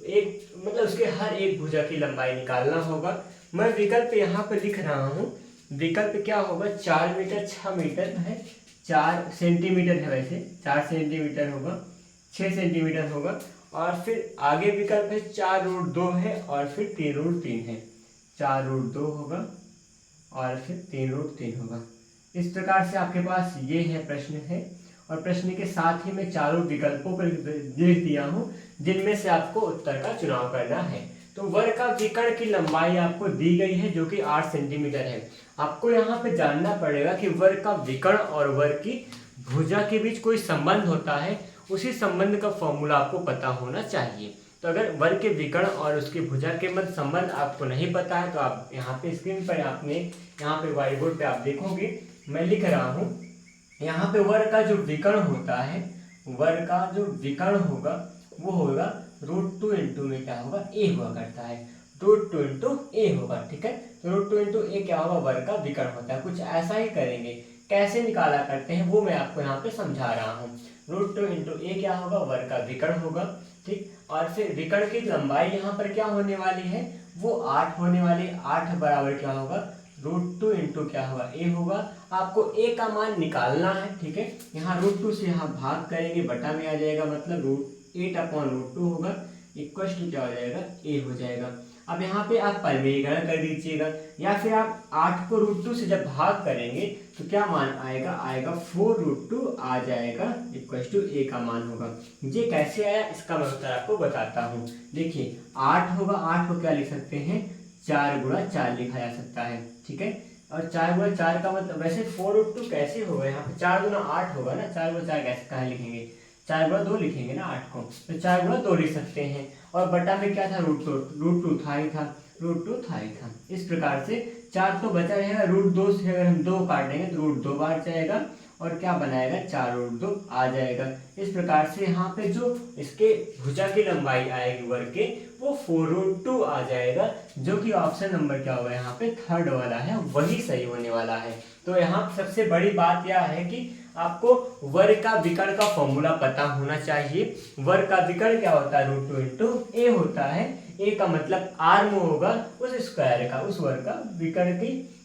एक मतलब उसके हर एक भुजा की लंबाई निकालना होगा। मैं विकल्प यहाँ पर लिख रहा हूँ, विकल्प क्या होगा, 4 मीटर 6 मीटर है, 4 सेंटीमीटर है, वैसे 4 सेंटीमीटर होगा, 6 सेंटीमीटर होगा। और फिर आगे विकल्प है 4√2 है और फिर 3√3 है, 4√2 होगा और फिर 3√3 होगा। इस प्रकार से आपके पास ये है प्रश्न है और प्रश्न के साथ ही मैं चारों विकल्पों पर लिख दिया हूँ जिनमें से आपको उत्तर का चुनाव करना है। तो वर्ग का विकर्ण की लंबाई आपको दी गई है जो कि 8 सेंटीमीटर है। आपको यहाँ पे जानना पड़ेगा कि वर्ग का विकर्ण और वर्ग की भुजा के बीच कोई संबंध होता है, उसी संबंध का फॉर्मूला आपको पता होना चाहिए। तो अगर वर्ग के विकर्ण और उसके भुजा के मध्य संबंध आपको नहीं पता है तो आप यहाँ पे स्क्रीन पर आपने यहाँ पे व्हाइट बोर्ड पे आप देखोगे मैं लिख रहा हूँ, यहाँ पे वर्ग का जो विकर्ण होता है, वर्ग का जो विकर्ण होगा वो होगा √2 इंटू में क्या होगा a हुआ करता है, √2 इंटू a होगा, ठीक है। तो √2 इंटू a क्या होगा, वर्ग का विकर्ण होता है। कुछ ऐसा ही करेंगे, कैसे निकाला करते हैं वो मैं आपको यहाँ पे समझा रहा हूँ। √2 इंटू a क्या होगा, वर्ग का विकर्ण होगा, ठीक। और फिर विकर्ण की लंबाई यहाँ पर क्या होने वाली है, वो 8 होने वाली, 8 बराबर क्या होगा, √2 इंटू क्या होगा a होगा। आपको a का मान निकालना है, ठीक है। यहाँ √2 से यहाँ भाग करेंगे, बटा में आ जाएगा, मतलब √8/√2 होगा, इक्वल टू क्या हो जाएगा, a हो जाएगा। अब यहाँ पे आप परिमेयीकरण कर दीजिएगा, या फिर आप 8 को √2 से जब भाग करेंगे तो क्या मान आएगा, आएगा 4√2 आ जाएगा, इक्वल टू a का मान होगा। ये कैसे आया इसका मैं उत्तर आपको बताता हूँ। देखिए 8 होगा, 8 को क्या लिख सकते हैं, 4 गुणा 4 लिखा जा सकता है, ठीक है। और 4 गुणा 4 का मतलब वैसे 4√2 कैसे होगा, यहाँ पे 4 गुणा 8 होगा ना, 4 गुणा 4 कैसे कहाँ लिखेंगे, 4 गुणा 2 लिखेंगे ना 8 को, तो 4 गुणा 2 लिख सकते हैं। और बटा में क्या था, √2 था ही था, √2 था ही था। इस प्रकार से 4 तो बचा रहेगा, √2 से अगर हम 2 काटेंगे तो √2 बाहर जाएगा और क्या बनाएगा, 4√2 आ जाएगा। इस प्रकार से यहाँ पे जो इसके भुजा की लंबाई आएगी वर्ग के वो 4√2 आ जाएगा, जो कि ऑप्शन नंबर क्या होगा यहाँ पे थर्ड वाला है, वही सही होने वाला है। तो यहाँ सबसे बड़ी बात यह है कि आपको वर्ग का विकर्ण का फॉर्मूला पता होना चाहिए। वर्ग का विकर्ण क्या होता है, √2 इंटू ए होता है। ए का मतलब आर्म होगा उस स्क्वायर का, उस वर्ग का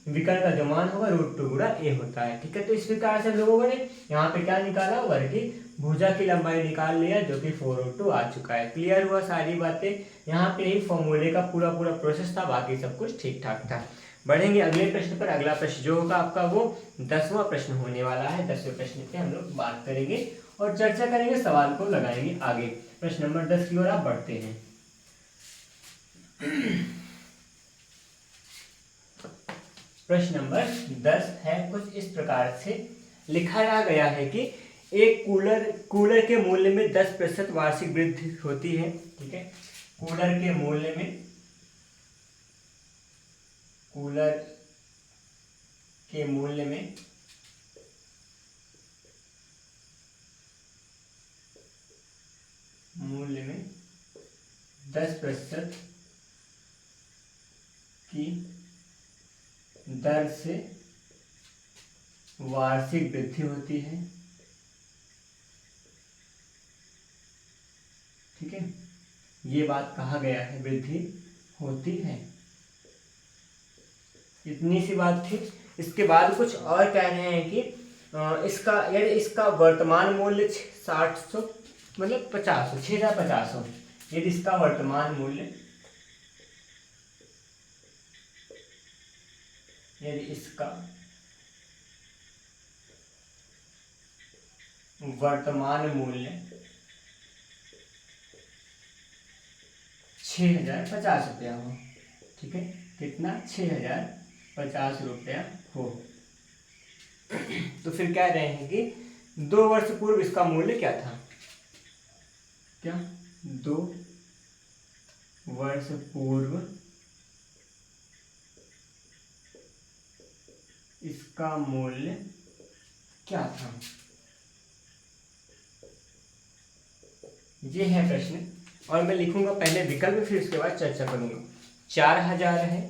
विकर्ण का जो मान होगा √2 गुणा ए होता है, ठीक है। तो इस प्रकार से हम लोगों ने यहाँ पे क्या निकाला, वर्ग की भुजा की लंबाई निकाल लिया, जो कि 4√2 आ चुका है। क्लियर हुआ सारी बातें। यहाँ पे ही फॉर्मूले का पूरा प्रोसेस था, बाकी सब कुछ ठीक ठाक था। बढ़ेंगे अगले प्रश्न पर। अगला प्रश्न जो होगा आपका वो 10वां प्रश्न होने वाला है। 10वें प्रश्न पे हम लोग बात करेंगे और चर्चा करेंगे, सवाल को लगाएंगे आगे। प्रश्न नंबर 10 की ओर आप बढ़ते हैं। प्रश्न नंबर 10 है कुछ इस प्रकार से, लिखा गया है कि एक कूलर के मूल्य में 10% वार्षिक वृद्धि होती है, ठीक है। कूलर के मूल्य में 10% की दर से वार्षिक वृद्धि होती है, ठीक है। ये बात कहा गया है, वृद्धि होती है, इतनी सी बात थी। इसके बाद कुछ और कह रहे हैं कि इसका वर्तमान मूल्य 700 मतलब 50 6,50 हो, यदि इसका वर्तमान मूल्य यदि इसका वर्तमान मूल्य 6,050 रुपया हो, ठीक है। कितना, 6,050 रुपया हो। तो फिर कह रहे हैं कि 2 वर्ष पूर्व इसका मूल्य क्या था, क्या 2 वर्ष पूर्व इसका मूल्य क्या था। ये है प्रश्न, और मैं लिखूंगा पहले विकल्प, फिर उसके बाद चर्चा करूंगा। 4,000 है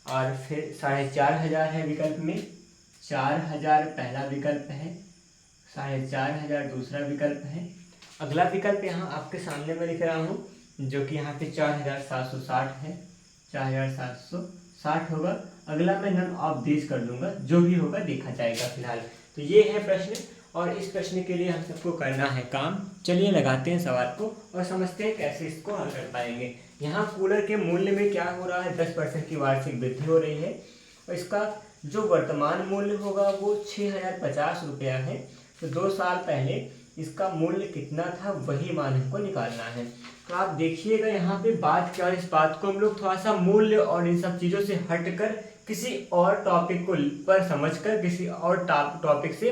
और फिर 4,500 है विकल्प में, 4,000 पहला विकल्प है, 4,500 दूसरा विकल्प है। अगला विकल्प यहाँ आपके सामने मैं लिख रहा हूँ, जो कि यहाँ पे 4,760 है, 4,760 होगा। अगला मैं नन ऑफ दिस कर दूंगा, जो भी होगा देखा जाएगा फिलहाल। तो ये है प्रश्न, और इस प्रश्न के लिए हम सबको करना है काम। चलिए लगाते हैं सवाल को और समझते हैं कैसे इसको हल कर पाएंगे। यहाँ कूलर के मूल्य में क्या हो रहा है, 10% की वार्षिक वृद्धि हो रही है, और इसका जो वर्तमान मूल्य होगा वो 6,050 रुपया है। तो 2 साल पहले इसका मूल्य कितना था, वही मान हमको निकालना है। तो आप देखिएगा यहाँ पे बात क्या है, इस बात को हम लोग थोड़ा सा मूल्य और इन सब चीज़ों से हटकर किसी और टॉपिक को पर समझकर किसी और टॉपिक से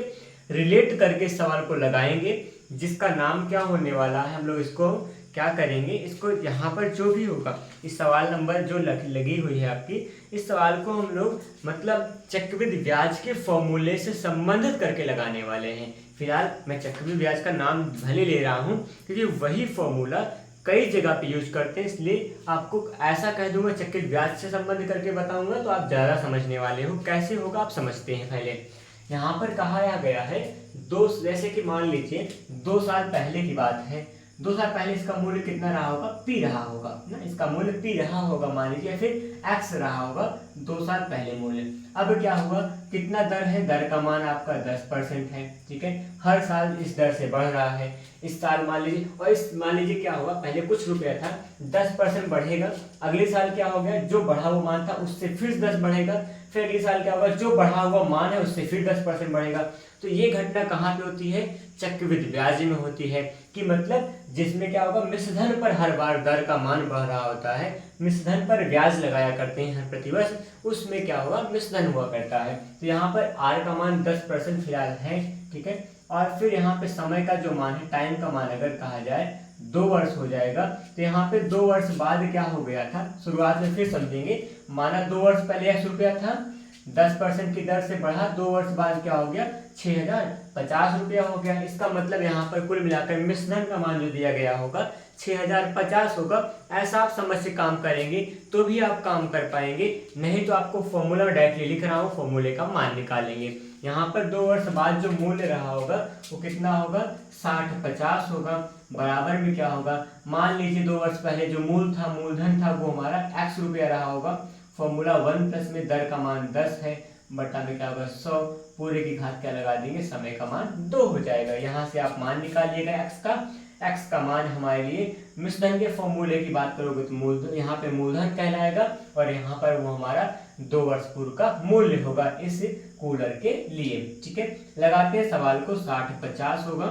रिलेट करके इस सवाल को लगाएंगे, जिसका नाम क्या होने वाला है। हम लोग इसको क्या करेंगे, इसको यहाँ पर जो भी होगा, इस सवाल नंबर जो लगी हुई है आपकी, इस सवाल को हम लोग मतलब चक्रवृद्धि ब्याज के फॉर्मूले से संबंधित करके लगाने वाले हैं। फिलहाल मैं चक्रवृद्धि ब्याज का नाम भले ले रहा हूँ क्योंकि वही फॉर्मूला कई जगह पे यूज करते हैं, इसलिए आपको ऐसा कह दूंगा चक्रवृद्धि ब्याज से संबंध करके बताऊंगा तो आप ज़्यादा समझने वाले हो। कैसे होगा आप समझते हैं। पहले यहाँ पर कहा गया है जैसे कि मान लीजिए 2 साल पहले की बात है, 2 साल पहले इसका मूल्य कितना रहा होगा, P रहा होगा ना, इसका मूल्य P रहा होगा मान लीजिए, फिर X रहा होगा 2 साल पहले मूल्य। अब क्या हुआ, कितना दर है, दर का मान आपका 10% है, ठीक है। हर साल इस दर से बढ़ रहा है। इस साल मान लीजिए, और इस मान लीजिए क्या होगा, पहले कुछ रुपया था, 10% बढ़ेगा, अगले साल क्या हो गया, जो बढ़ा हुआ मान था उससे फिर 10 बढ़ेगा, फिर अगले साल क्या होगा, जो बढ़ा हुआ मान है उससे फिर 10% बढ़ेगा। तो ये घटना कहाँ पे होती है, चक्रवृद्धि ब्याज में होती है, कि मतलब जिसमें क्या होगा, मिश्रधन पर हर बार दर का मान बढ़ रहा होता है, मिश्रधन पर ब्याज लगाया करते हैं हर प्रतिवर्ष, उसमें क्या होगा, मिश्रधन हुआ करता है। तो यहाँ पर आर का मान 10% फिलहाल है, ठीक है। और फिर यहाँ पे समय का जो मान है, टाइम का मान अगर कहा जाए 2 वर्ष हो जाएगा, तो यहाँ पे 2 वर्ष बाद क्या हो गया था, शुरुआत में फिर समझेंगे, माना 2 वर्ष पहले 100 रुपया था, 10% की दर से बढ़ा, 2 वर्ष बाद क्या हो गया, 6050 रुपया हो गया। इसका मतलब यहाँ पर कुल मिलाकर मिश्रधन का मान जो दिया गया होगा 6050 होगा। ऐसा आप समझ से काम करेंगे तो भी आप काम कर पाएंगे, नहीं तो आपको फॉर्मूला डायरेक्टली लिख रहा हूँ, फॉर्मूले का मान निकालेंगे। यहाँ पर 2 वर्ष बाद जो मूल्य रहा होगा वो कितना होगा, 6050 होगा, बराबर में क्या होगा, मान लीजिए 2 वर्ष पहले जो मूलधन था वो हमारा x रुपया रहा होगा, फॉर्मूला 1 प्लस में दर का मान 10 है, बटा में क्या होगा 100, पूरे की घात क्या लगा देंगे, समय का मान 2 हो जाएगा। यहाँ से आप मान निकालिएगा x का मान हमारे लिए मिश्रधन के फॉर्मूले की बात करोगे तो मूलधन, यहाँ पे मूलधन कहलाएगा, और यहाँ पर वो हमारा 2 वर्ष पूर्व का मूल्य होगा इस कूलर के लिए, ठीक है। लगाते हैं सवाल को, 6050 होगा,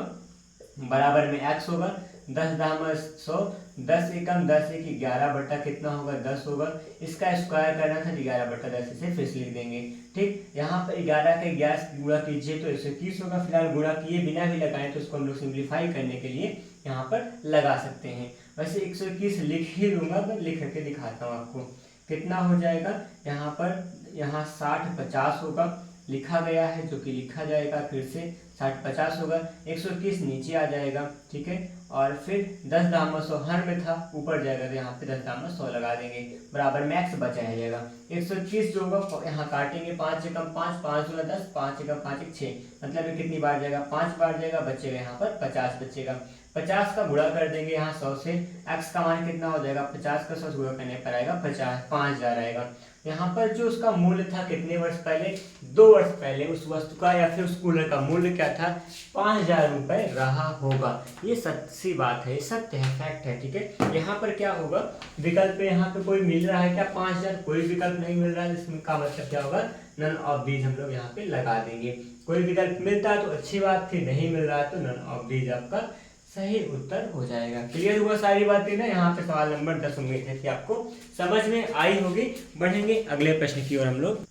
बराबर में x होगा, 10 दाम 100, 10 एकम 10 एक 11 बटा कितना होगा, 10 होगा, इसका स्क्वायर करना था, 11 बटा 10 इसे फिर से लिख देंगे, ठीक। यहाँ पर 11 का 11 गुणा कीजिए तो 121 होगा, फिलहाल गुणा किए बिना भी लगाएं तो इसको हम लोग सिंप्लीफाई करने के लिए यहाँ पर लगा सकते हैं। वैसे 121 लिख ही लूंगा, मैं लिख के दिखाता हूँ आपको कितना हो जाएगा। यहाँ पर 6050 होगा, लिखा गया है जो कि लिखा जाएगा, फिर से 6050 होगा, 121 नीचे आ जाएगा, ठीक है। और फिर 10 दाम 100 हर में था, ऊपर जाएगा तो यहाँ पे 10 दाम 100 लगा देंगे, बराबर में x बचा जाएगा। 121 जो होगा यहाँ काटेंगे, 5 एकम 5, 5 दूना 10, 5 एकम 5 एक 6, मतलब ये कितनी बार जाएगा, 5 बार जाएगा, बचेगा यहाँ पर 50 बचेगा। 50 का गुणा कर देंगे यहाँ 100 से, x का मान कितना हो जाएगा, 50 का 100 गुणा करने पर आएगा 5000 आएगा। यहाँ पर जो उसका मूल्य था कितने वर्ष पहले, 2 वर्ष पहले, उस वस्तु का या फिर उस कूलर का मूल्य क्या था, 5000 रुपए रहा होगा। ये सच्ची बात है, सत्य है, फैक्ट है, ठीक है। यहाँ पर क्या होगा, विकल्प यहाँ पे कोई मिल रहा है क्या, 5000, कोई विकल्प नहीं मिल रहा है, इसका मतलब क्या होगा, नन ऑफ दीज हम लोग यहाँ पे लगा देंगे। कोई विकल्प मिलता है तो अच्छी बात थी, नहीं मिल रहा है तो नन ऑफ दीज आपका सही उत्तर हो जाएगा। क्लियर हुआ सारी बातें ना। यहाँ पे सवाल नंबर 10 उम्मीद है कि आपको समझ में आई होगी। बढ़ेंगे अगले प्रश्न की ओर हम लोग।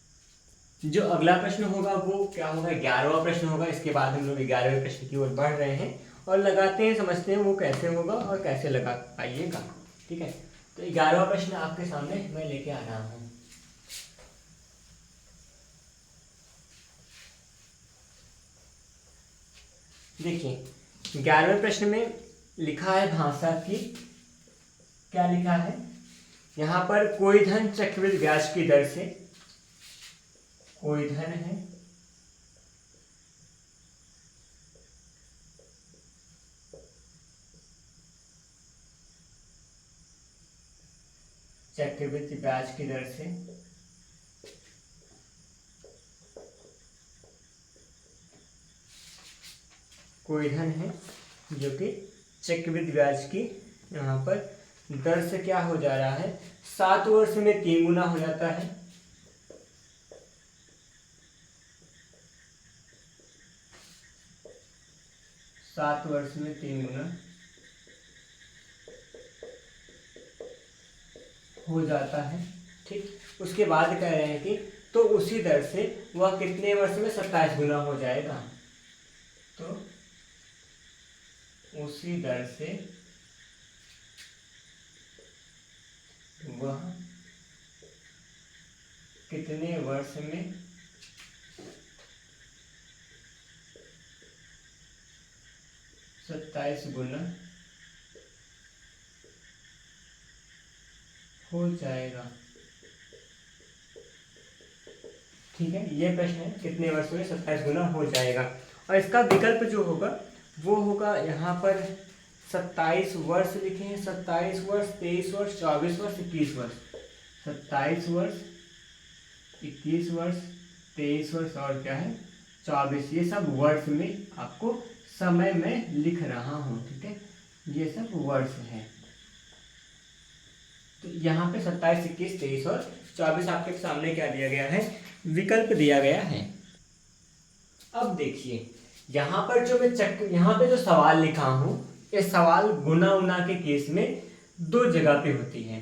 जो अगला प्रश्न होगा वो क्या होगा, 11वां प्रश्न होगा। इसके बाद हम लोग 11वें प्रश्न की ओर बढ़ रहे हैं और लगाते हैं, समझते हैं वो कैसे होगा और कैसे लगा पाइएगा, ठीक है। तो 11वां प्रश्न आपके सामने मैं लेके आ रहा हूँ। देखिए 11वें प्रश्न में लिखा है भाषा की, क्या लिखा है यहाँ पर, कोई धन चक्रवृद्धि ब्याज की दर से, कोई धन है चक्रवृद्धि ब्याज की दर से कोई धन है जो कि चक्रवृद्धि ब्याज की यहाँ पर दर से क्या हो जा रहा है, 7 वर्ष में 3 गुना हो जाता है, 7 वर्ष में 3 गुना हो जाता है, ठीक। उसके बाद कह रहे हैं कि तो उसी दर से वह कितने वर्ष में 27 गुना हो जाएगा, तो उसी दर से वह कितने वर्ष में 27 गुना हो जाएगा, ठीक है। ये प्रश्न है, कितने वर्ष में 27 गुना हो जाएगा। और इसका विकल्प जो होगा वो होगा यहाँ पर 27 वर्ष लिखे हैं, 27 वर्ष, 23 वर्ष, 24 वर्ष, 21 वर्ष, 27 वर्ष, 21 वर्ष, 23 वर्ष और क्या है 24, ये सब वर्ष में आपको समय में लिख रहा हूँ, ठीक है, ये सब वर्ष है। तो यहाँ पे 27, 21, 23 और 24 आपके सामने क्या दिया गया है, विकल्प दिया गया है। अब देखिए यहाँ पर जो मैं यहाँ पे जो सवाल लिखा हूँ, ये सवाल गुना उना के केस में दो जगह पे होती है।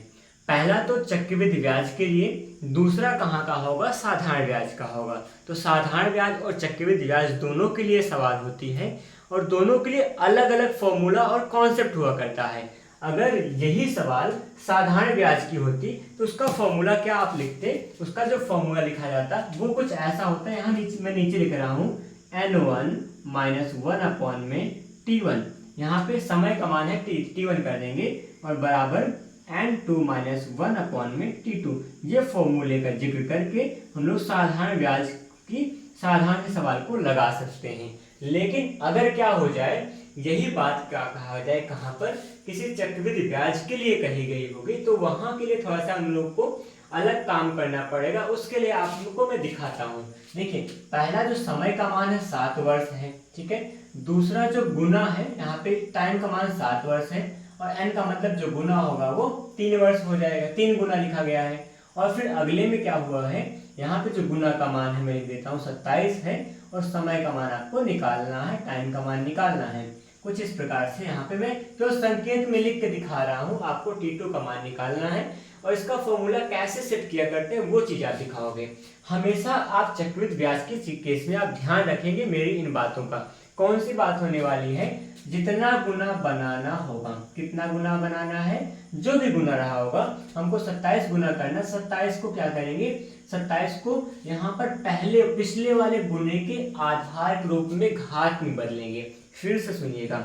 पहला तो चक्रवृद्धि ब्याज के लिए, दूसरा कहाँ का होगा, साधारण ब्याज का होगा। तो साधारण ब्याज और चक्रवृद्धि ब्याज दोनों के लिए सवाल होती है और दोनों के लिए अलग अलग फॉर्मूला और कॉन्सेप्ट हुआ करता है। अगर यही सवाल साधारण ब्याज की होती तो उसका फॉर्मूला क्या आप लिखते, उसका जो फॉर्मूला लिखा जाता वो कुछ ऐसा होता है। यहाँ नीचे मैं नीचे लिख रहा हूँ n1 माइनस 1 अपॉन में t1, यहाँ पे समय का मान है t1 कर देंगे और बराबर n2 माइनस 1 अपॉन में t2। ये फॉर्मूले का जिक्र करके हम लोग साधारण ब्याज की साधारण के सवाल को लगा सकते हैं। लेकिन अगर क्या हो जाए, यही बात क्या कहा जाए, कहाँ पर किसी चक्रवृद्धि ब्याज के लिए कही गई होगी, तो वहां के लिए थोड़ा सा हम लोग को अलग काम करना पड़ेगा। उसके लिए आप लोग को मैं दिखाता हूँ। देखिए पहला जो समय का मान है 7 वर्ष है, ठीक है। दूसरा जो गुना है, यहाँ पे टाइम का मान 7 वर्ष है और n का मतलब जो गुना होगा वो 3 वर्ष हो जाएगा, 3 गुना लिखा गया है। और फिर अगले में क्या हुआ है, यहाँ पे जो गुना का मान है मैं लिख देता हूँ 27 है और समय का मान आपको निकालना है, टाइम का मान निकालना है। कुछ इस प्रकार से यहाँ पे मैं जो संकेत में लिख के दिखा रहा हूँ, आपको t2 का मान निकालना है और इसका फॉर्मूला कैसे सेट किया करते हैं वो चीज आप दिखाओगे। हमेशा आप चक्रवृद्धि ब्याज के केस में आप ध्यान रखेंगे मेरी इन बातों का। कौन सी बात होने वाली है, जितना गुना बनाना होगा, कितना गुना बनाना है, जो भी गुना रहा होगा हमको 27 गुना करना। 27 को क्या करेंगे, 27 को यहाँ पर पहले पिछले वाले गुने के आधार के रूप में घात में बदलेंगे। फिर से सुनिएगा,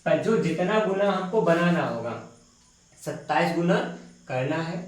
पर जो जितना गुना हमको बनाना होगा 27 गुना करना है,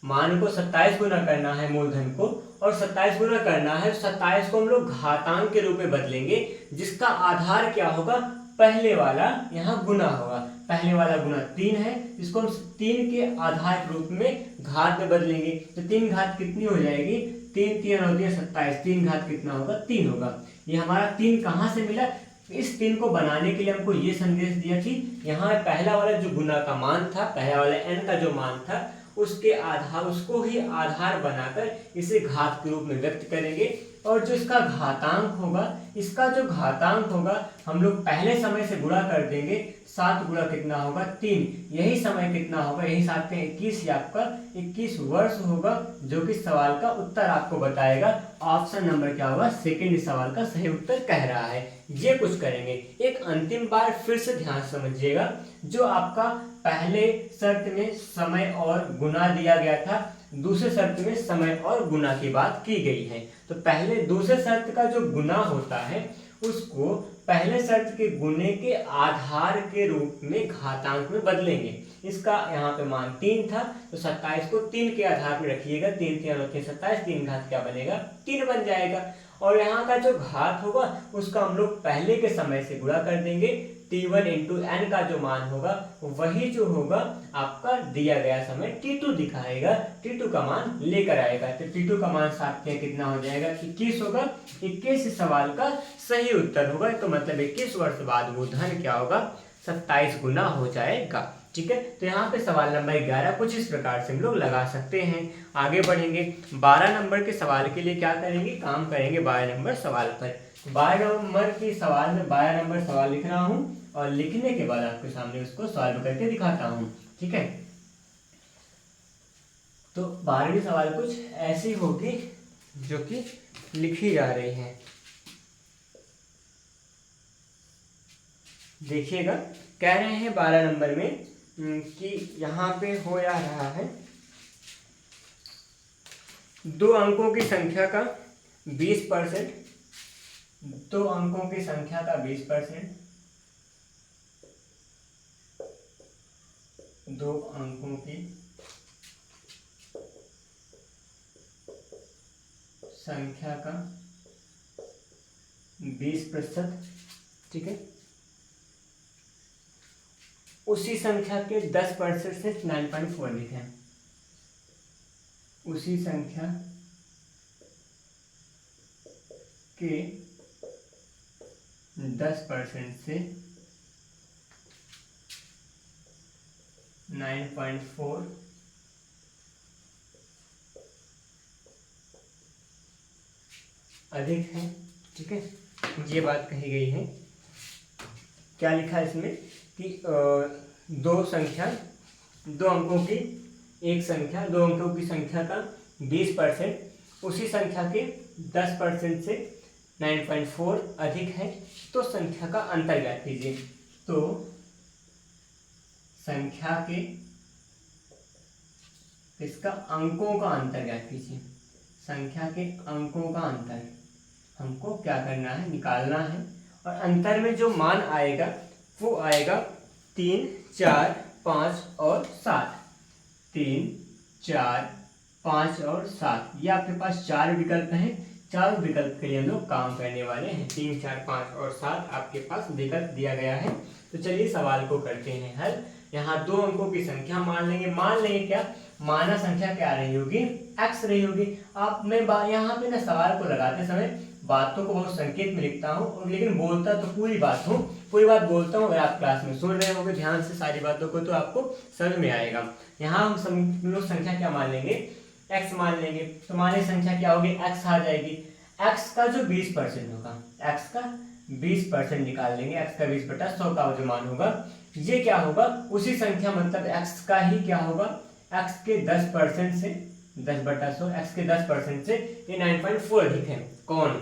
मान को 27 गुना करना है मूलधन को, और 27 गुना करना है, 27 को हम लोग घातांक के रूप में बदलेंगे, जिसका आधार क्या होगा, पहले वाला यहाँ गुना होगा। पहले वाला गुना 3 है, इसको हम 3 के आधार के रूप में घात में बदलेंगे। तो 3 घात कितनी हो जाएगी, 3 3 होती है 27, 3 घात कितना होगा, 3 होगा। ये हमारा 3 कहाँ से मिला, इस 3 को बनाने के लिए हमको ये संदेश दिया कि यहाँ पहला वाला जो गुना का मान था, पहला वाला n का जो मान था, उसके आधार, उसको ही आधार बनाकर इसे घात के रूप में व्यक्त करेंगे। और जो इसका घातांक होगा, इसका जो घातांक होगा हम लोग पहले समय से गुणा कर देंगे। 7 गुणा कितना होगा, 3। यही समय कितना होगा, यही 7 के 21, आपका 21 वर्ष होगा, जो कि सवाल का उत्तर आपको बताएगा। ऑप्शन नंबर क्या होगा, सेकंड सवाल का सही उत्तर कह रहा है। ये कुछ करेंगे। एक अंतिम बार फिर से ध्यान समझिएगा, जो आपका पहले शर्त में समय और गुना दिया गया था, दूसरे शर्त में समय और गुना की बात की गई है। तो पहले दूसरे शर्त का जो गुना होता है उसको पहले शर्त के गुने के आधार के रूप में घातांक में बदलेंगे। इसका यहाँ पे मान 3 था, तो 27 को 3 के आधार पे रखिएगा, 3 3 होते हैं 27, 3 घात क्या बनेगा, 3 बन जाएगा। और यहाँ का जो घात होगा उसका हम लोग पहले के समय से गुणा कर देंगे। t1 इंटू n का जो मान होगा वही जो होगा आपका दिया गया समय t2 दिखाएगा, t2 का मान लेकर आएगा। तो t2 का मान 7 के कितना हो जाएगा, 21 होगा। 21 इस सवाल का सही उत्तर होगा। तो मतलब 21 वर्ष बाद वो धन क्या होगा, 27 गुना हो जाएगा। ठीक है, तो यहाँ पे सवाल नंबर 11 कुछ इस प्रकार से हम लोग लगा सकते हैं। आगे बढ़ेंगे, 12 नंबर के सवाल के लिए क्या करेंगे, काम करेंगे 12 नंबर सवाल पर। 12 नंबर के सवाल में 12 नंबर सवाल लिख रहा हूँ और लिखने के बाद आपके सामने उसको सॉल्व करके दिखाता हूँ। ठीक है, तो 12वीं सवाल कुछ ऐसी होगी जो कि लिखी जा रही है। देखिएगा, कह रहे हैं 12 नंबर में कि यहाँ पे हो जा रहा है 2 अंकों की संख्या का 20%, 2 अंकों की संख्या का 20%, 2 अंकों की संख्या का 20%। ठीक है, उसी संख्या के 10% से 9.4 लिखें। उसी संख्या के 10% से 9.4 अधिक है। ठीक है, ये बात कही गई है। क्या लिखा है इसमें कि दो संख्या, दो अंकों की एक संख्या, दो अंकों की संख्या का 20% उसी संख्या के 10% से 9.4 अधिक है तो संख्या का अंतर ज्ञात कीजिए। तो संख्या के इसका अंकों का अंतर ज्ञात कीजिए। संख्या के अंकों का अंतर हमको क्या करना है, निकालना है। और अंतर में जो मान आएगा वो आएगा 3, 4, 5 और 7। 3, 4, 5 और 7, ये आपके पास 4 विकल्प हैं। चारों विकल्प के लिए हम लोग काम करने वाले हैं। 3, 4, 5 और 7 आपके पास विकल्प दिया गया है। तो चलिए सवाल को करते हैं हल। यहाँ दो अंकों की संख्या मान लेंगे क्या, माना संख्या क्या रही होगी, x रही होगी। आप मैं यहाँ पे ना सवाल को लगाते समय बातों को बहुत संकेत में लिखता हूँ, लेकिन बोलता तो पूरी बात हूँ, पूरी बात बोलता हूँ। अगर आप क्लास में सुन रहे होंगे ध्यान से सारी बातों को तो आपको समझ में आएगा। यहाँ हम लोग संख्या क्या मान लेंगे, x मान लेंगे। तो माने संख्या क्या होगी, x आ जाएगी। x का जो 20% होगा, x का 20% निकाल लेंगे। x का 20/100 का जो मान होगा ये क्या होगा, उसी संख्या मतलब x का ही क्या होगा, x के 10% से 10/100, x के 10% से ये 9.4 अधिक है। कौन,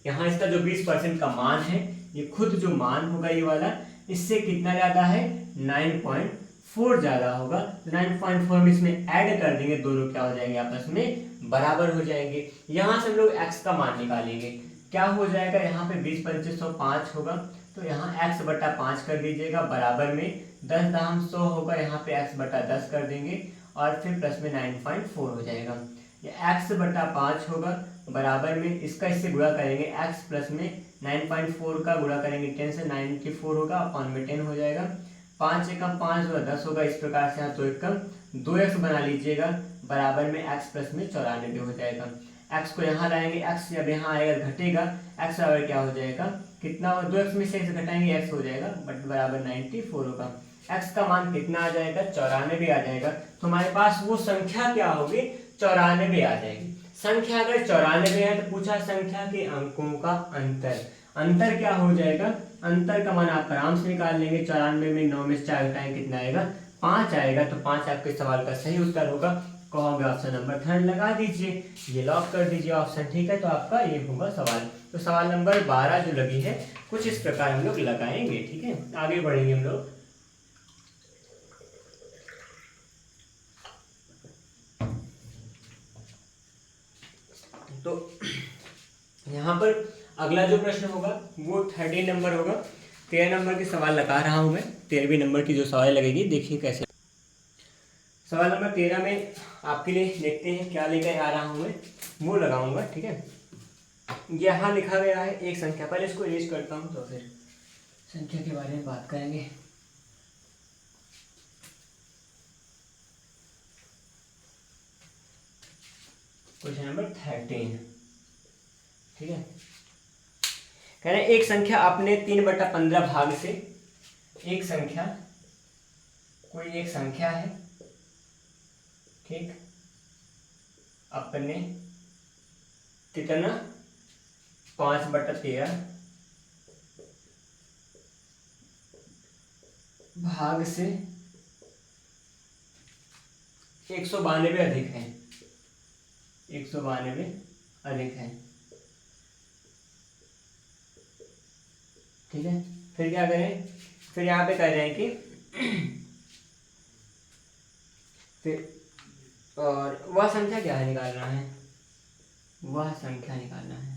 यहाँ इसका जो 20% का मान है, ये खुद जो मान होगा ये वाला, इससे कितना ज्यादा है, 9.4 ज्यादा होगा। तो 9.4 में इसमें ऐड कर देंगे, दोनों क्या हो जाएंगे, आपस में बराबर हो जाएंगे। यहाँ से हम लोग x का मान निकालेंगे। क्या हो जाएगा, यहाँ पे 20 25 5 होगा, तो यहाँ x/5 कर दीजिएगा, बराबर में 10 दाम 100 होगा, यहाँ पे x/10 कर देंगे और फिर प्लस में 9.4 हो जाएगा। ये x/5 होगा, बराबर में इसका इससे गुणा करेंगे, x प्लस में 9.4 का गुणा करेंगे 10 से, 94 होगा, अपॉन में 10 हो जाएगा। 5 एकम 5 होगा 10 होगा, इस प्रकार से यहाँ 2 एकम 2x बना लीजिएगा, बराबर में x प्लस में 94 हो जाएगा। x को यहाँ लाएंगे, x जब यहाँ आएगा घटेगा, x बराबर क्या हो जाएगा, कितना, 2x में से x घटाएंगे x हो जाएगा, बट बराबर 94 होगा। x का मान कितना आ जाएगा, 94 आ जाएगा। तो हमारे पास वो संख्या क्या होगी, 94 आ जाएगी। संख्या अगर 94 है तो पूछा संख्या के अंकों का अंतर, अंतर क्या हो जाएगा, अंतर का मान आप आराम से निकाल लेंगे। 94 में 9 में से 4 घटाएंगे कितना आएगा, 5 आएगा। तो 5 आपके सवाल का सही उत्तर होगा। कहोगे ऑप्शन नंबर 3 लगा दीजिए, ये लॉक कर दीजिए ऑप्शन। ठीक है, तो आपका ये होगा सवाल। तो सवाल नंबर 12 जो लगी है कुछ इस प्रकार हम लोग लगाएंगे। ठीक है, आगे बढ़ेंगे हम लोग। तो यहाँ पर अगला जो प्रश्न होगा वो 13 नंबर होगा। 13 नंबर के सवाल लगा रहा हूँ मैं। 13वें नंबर की जो सवाल लगेगी देखिए कैसे। सवाल नंबर 13 में आपके लिए देखते हैं क्या लेकर आ रहा हूँ मैं, वो लगाऊंगा। ठीक है, यहाँ लिखा गया है एक संख्या, पहले इसको इरेज करता हूँ तो फिर संख्या के बारे में बात करेंगे। Question number 13। ठीक है, कह रहे हैं एक संख्या अपने 3/15 भाग से, एक संख्या, कोई एक संख्या है, ठीक, अपने कितना 5/13 भाग से 192 अधिक है, 192 अधिक है। ठीक है, फिर क्या करें, फिर यहाँ पे कह रहे हैं कि फिर और वह संख्या क्या है निकालना है, वह संख्या निकालना है।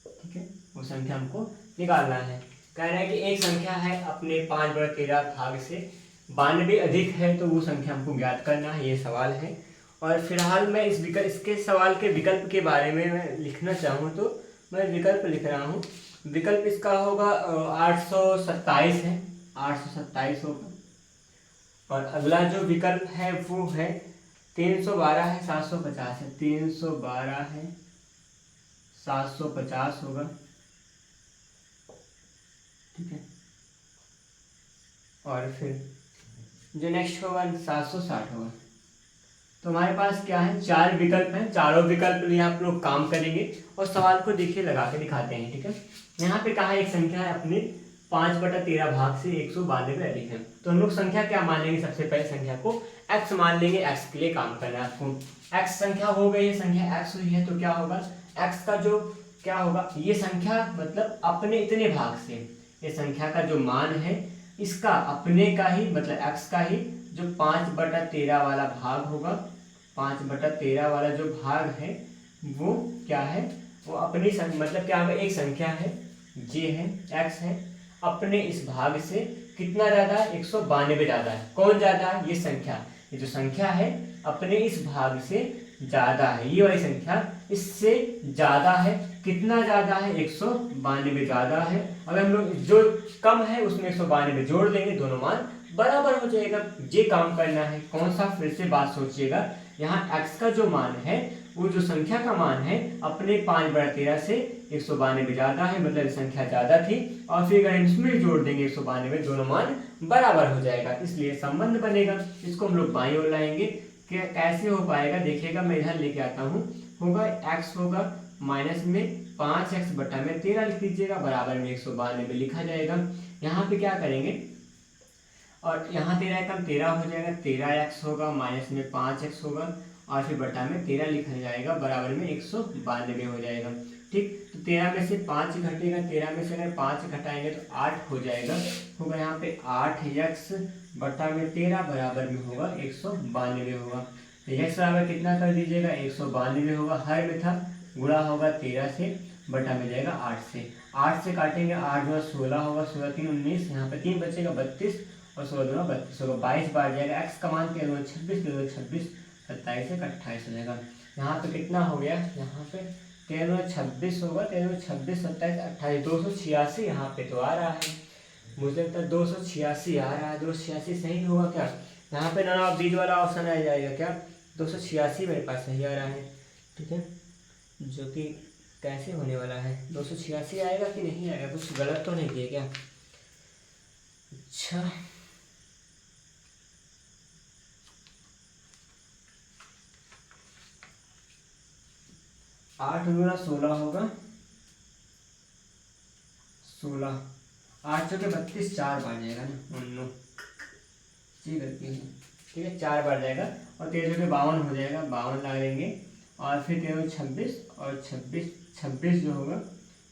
ठीक है, वो संख्या हमको निकालना है। कह रहा है कि एक संख्या है अपने 5/13 भाग से 92 अधिक है, तो वो संख्या हमको ज्ञात करना है, ये सवाल है। और फिलहाल मैं इसके सवाल के विकल्प के बारे में मैं लिखना चाहूँ तो मैं विकल्प लिख रहा हूँ। विकल्प इसका होगा 827 है, 827 होगा। और अगला जो विकल्प है वो है 312 है, 750 है, 312 है, 750 होगा। ठीक है। और फिर जो नेक्स्ट होगा 760 होगा। तो हमारे पास क्या है, 4 विकल्प हैं, चारों विकल्प लिए आप लोग काम करेंगे और सवाल को देखिए लगा के दिखाते हैं। ठीक है, यहाँ पे कहा एक संख्या है अपने 5/13 भाग से 192 अधिक है। तो हम लोग संख्या क्या मान लेंगे, सबसे पहले संख्या को x मान लेंगे। x के लिए काम करना है आपको। x संख्या हो गई है, संख्या x हुई है, तो क्या होगा x का जो क्या होगा, ये संख्या मतलब अपने इतने भाग से, ये संख्या का जो मान है इसका अपने का ही मतलब x का ही जो 5/13 वाला भाग होगा, 5/13 वाला जो भाग है वो क्या है, वो अपनी मतलब क्या होगा, एक संख्या है ये है x है, अपने इस भाग से कितना ज्यादा है, 192 ज्यादा है। कौन ज्यादा है, ये संख्या, ये जो संख्या है अपने इस भाग से ज्यादा है, ये वाली संख्या इससे ज्यादा है। कितना ज्यादा है, 192 ज्यादा है। अगर हम लोग जो कम है उसमें 192 जोड़ देंगे, दोनों मान बराबर हो जाएगा। ये काम करना है। कौन सा, फिर से बात सोचिएगा, यहाँ x का जो मान है वो जो संख्या का मान है अपने 5/13 से 192 ज्यादा है, मतलब संख्या ज्यादा थी। और फिर अगर इसमें जोड़ देंगे 192, दोनों मान बराबर हो जाएगा, इसलिए संबंध बनेगा। इसको हम लोग बाईं ओर लाएंगे। क्या कैसे हो पाएगा, देखिएगा मैं इधर लेके आता हूँ। होगा x होगा माइनस में 5x/13 लिख लीजिएगा, बराबर में 192 लिखा जाएगा। यहाँ पे क्या करेंगे, और यहाँ 13 कम 13 हो जाएगा, 13x होगा माइनस में 5x होगा और फिर बटा में 13 लिखा जाएगा, बराबर में 192 हो जाएगा। ठीक, तो 13 में से 5 घटेगा, 13 में से अगर 5 घटाएंगे तो 8 हो जाएगा। होगा यहाँ पे 8x/13 बराबर में होगा 192 होगा। तो x बराबर कितना कर दीजिएगा, 192 होगा। हर में था गुणा होगा 13 से, बटा में जाएगा 8 से। 8 से काटेंगे, 8 2 16 होगा, 16 3 19, यहाँ पे 3 बचेगा 32 और 16 2 32 होगा, 22 बार जाएगा। x का मान 13 26, 26 27 एक 28 हो जाएगा। यहाँ पे कितना हो गया, यहाँ पे 13 26 होगा, 13 26 27 28, 286 यहाँ पे तो आ रहा है। मुझे लगता है 286 आ रहा है, 286 सही होगा क्या, यहाँ पे ना बीच वाला ऑप्शन आ जाएगा क्या, 286 मेरे पास सही आ रहा है। ठीक है, जो कि कैसे होने वाला है, 286 आएगा कि नहीं आएगा, कुछ गलत तो नहीं किया क्या। अच्छा, 8 गुना 16 होगा 16, 8 चौके 32, 4 बार जाएगा ना, 19 जी गलती है। ठीक है, 4 बार जाएगा और 13 चौके 52 हो जाएगा, 52 ला लेंगे और फिर 13 26 और 26 जो होगा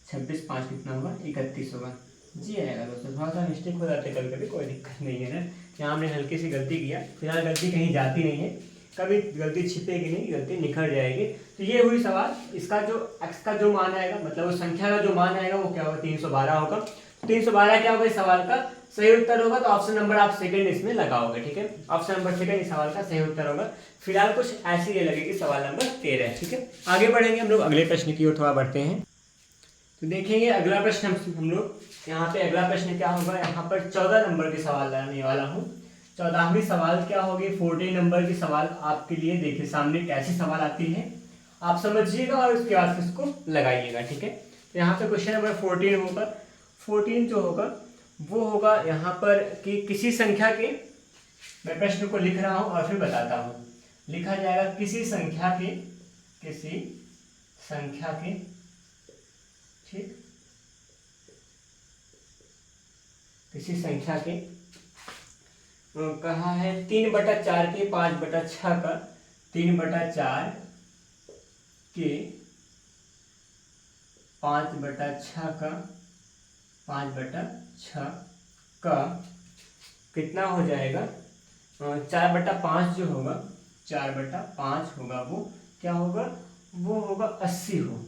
26 5 कितना होगा, 31 होगा। जी आएगा दोस्तों, थोड़ा सा मिस्टेक हो जाते कभी कभी, कोई दिक्कत नहीं है ना। यहाँ हमने हल्की सी गलती किया, फिलहाल गलती कहीं जाती नहीं है, कभी गलती छिपेगी नहीं, गलती निखर जाएगी। तो ये हुई सवाल। इसका जो x का जो मान आएगा, मतलब वो संख्या का जो मान आएगा वो क्या होगा, 312 होगा। 312 क्या होगा इस सवाल का सही उत्तर होगा, तो ऑप्शन नंबर आप सेकंड इसमें लगाओगे। ठीक है, ऑप्शन नंबर सेकंड इस सवाल का सही उत्तर होगा। फिलहाल कुछ ऐसी ये लगेगी सवाल नंबर 13। ठीक है, आगे बढ़ेंगे हम लोग अगले प्रश्न की ओर थोड़ा बढ़ते हैं। तो देखेंगे अगला प्रश्न हम लोग, यहाँ पे अगला प्रश्न क्या होगा, यहाँ पर 14 नंबर के सवाल लाने वाला हूँ। 14वीं सवाल क्या होगी, 14 नंबर की सवाल आपके लिए। देखिए सामने कैसी सवाल आती है आप समझिएगा और उसके बाद इसको लगाइएगा। ठीक है, तो यहाँ पे क्वेश्चन नंबर 14 होगा। 14 जो होगा वो होगा यहाँ पर कि किसी संख्या के, मैं प्रश्न को लिख रहा हूँ और फिर बताता हूँ। लिखा जाएगा किसी संख्या के, ठीक, किसी संख्या के कहा है 3/4 के 5/6 का, 3/4 के 5/6 का 5/6 का कितना हो जाएगा, 4/5 जो होगा, 4/5 होगा वो क्या होगा, वो होगा 80 हो,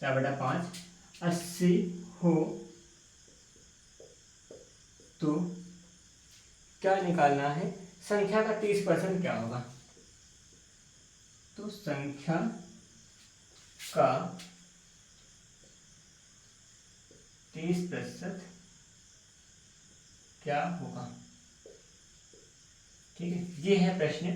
4/5 80 हो। तो क्या निकालना है, संख्या का 30% क्या होगा, तो संख्या का 30% क्या होगा। ठीक है, ये है प्रश्न।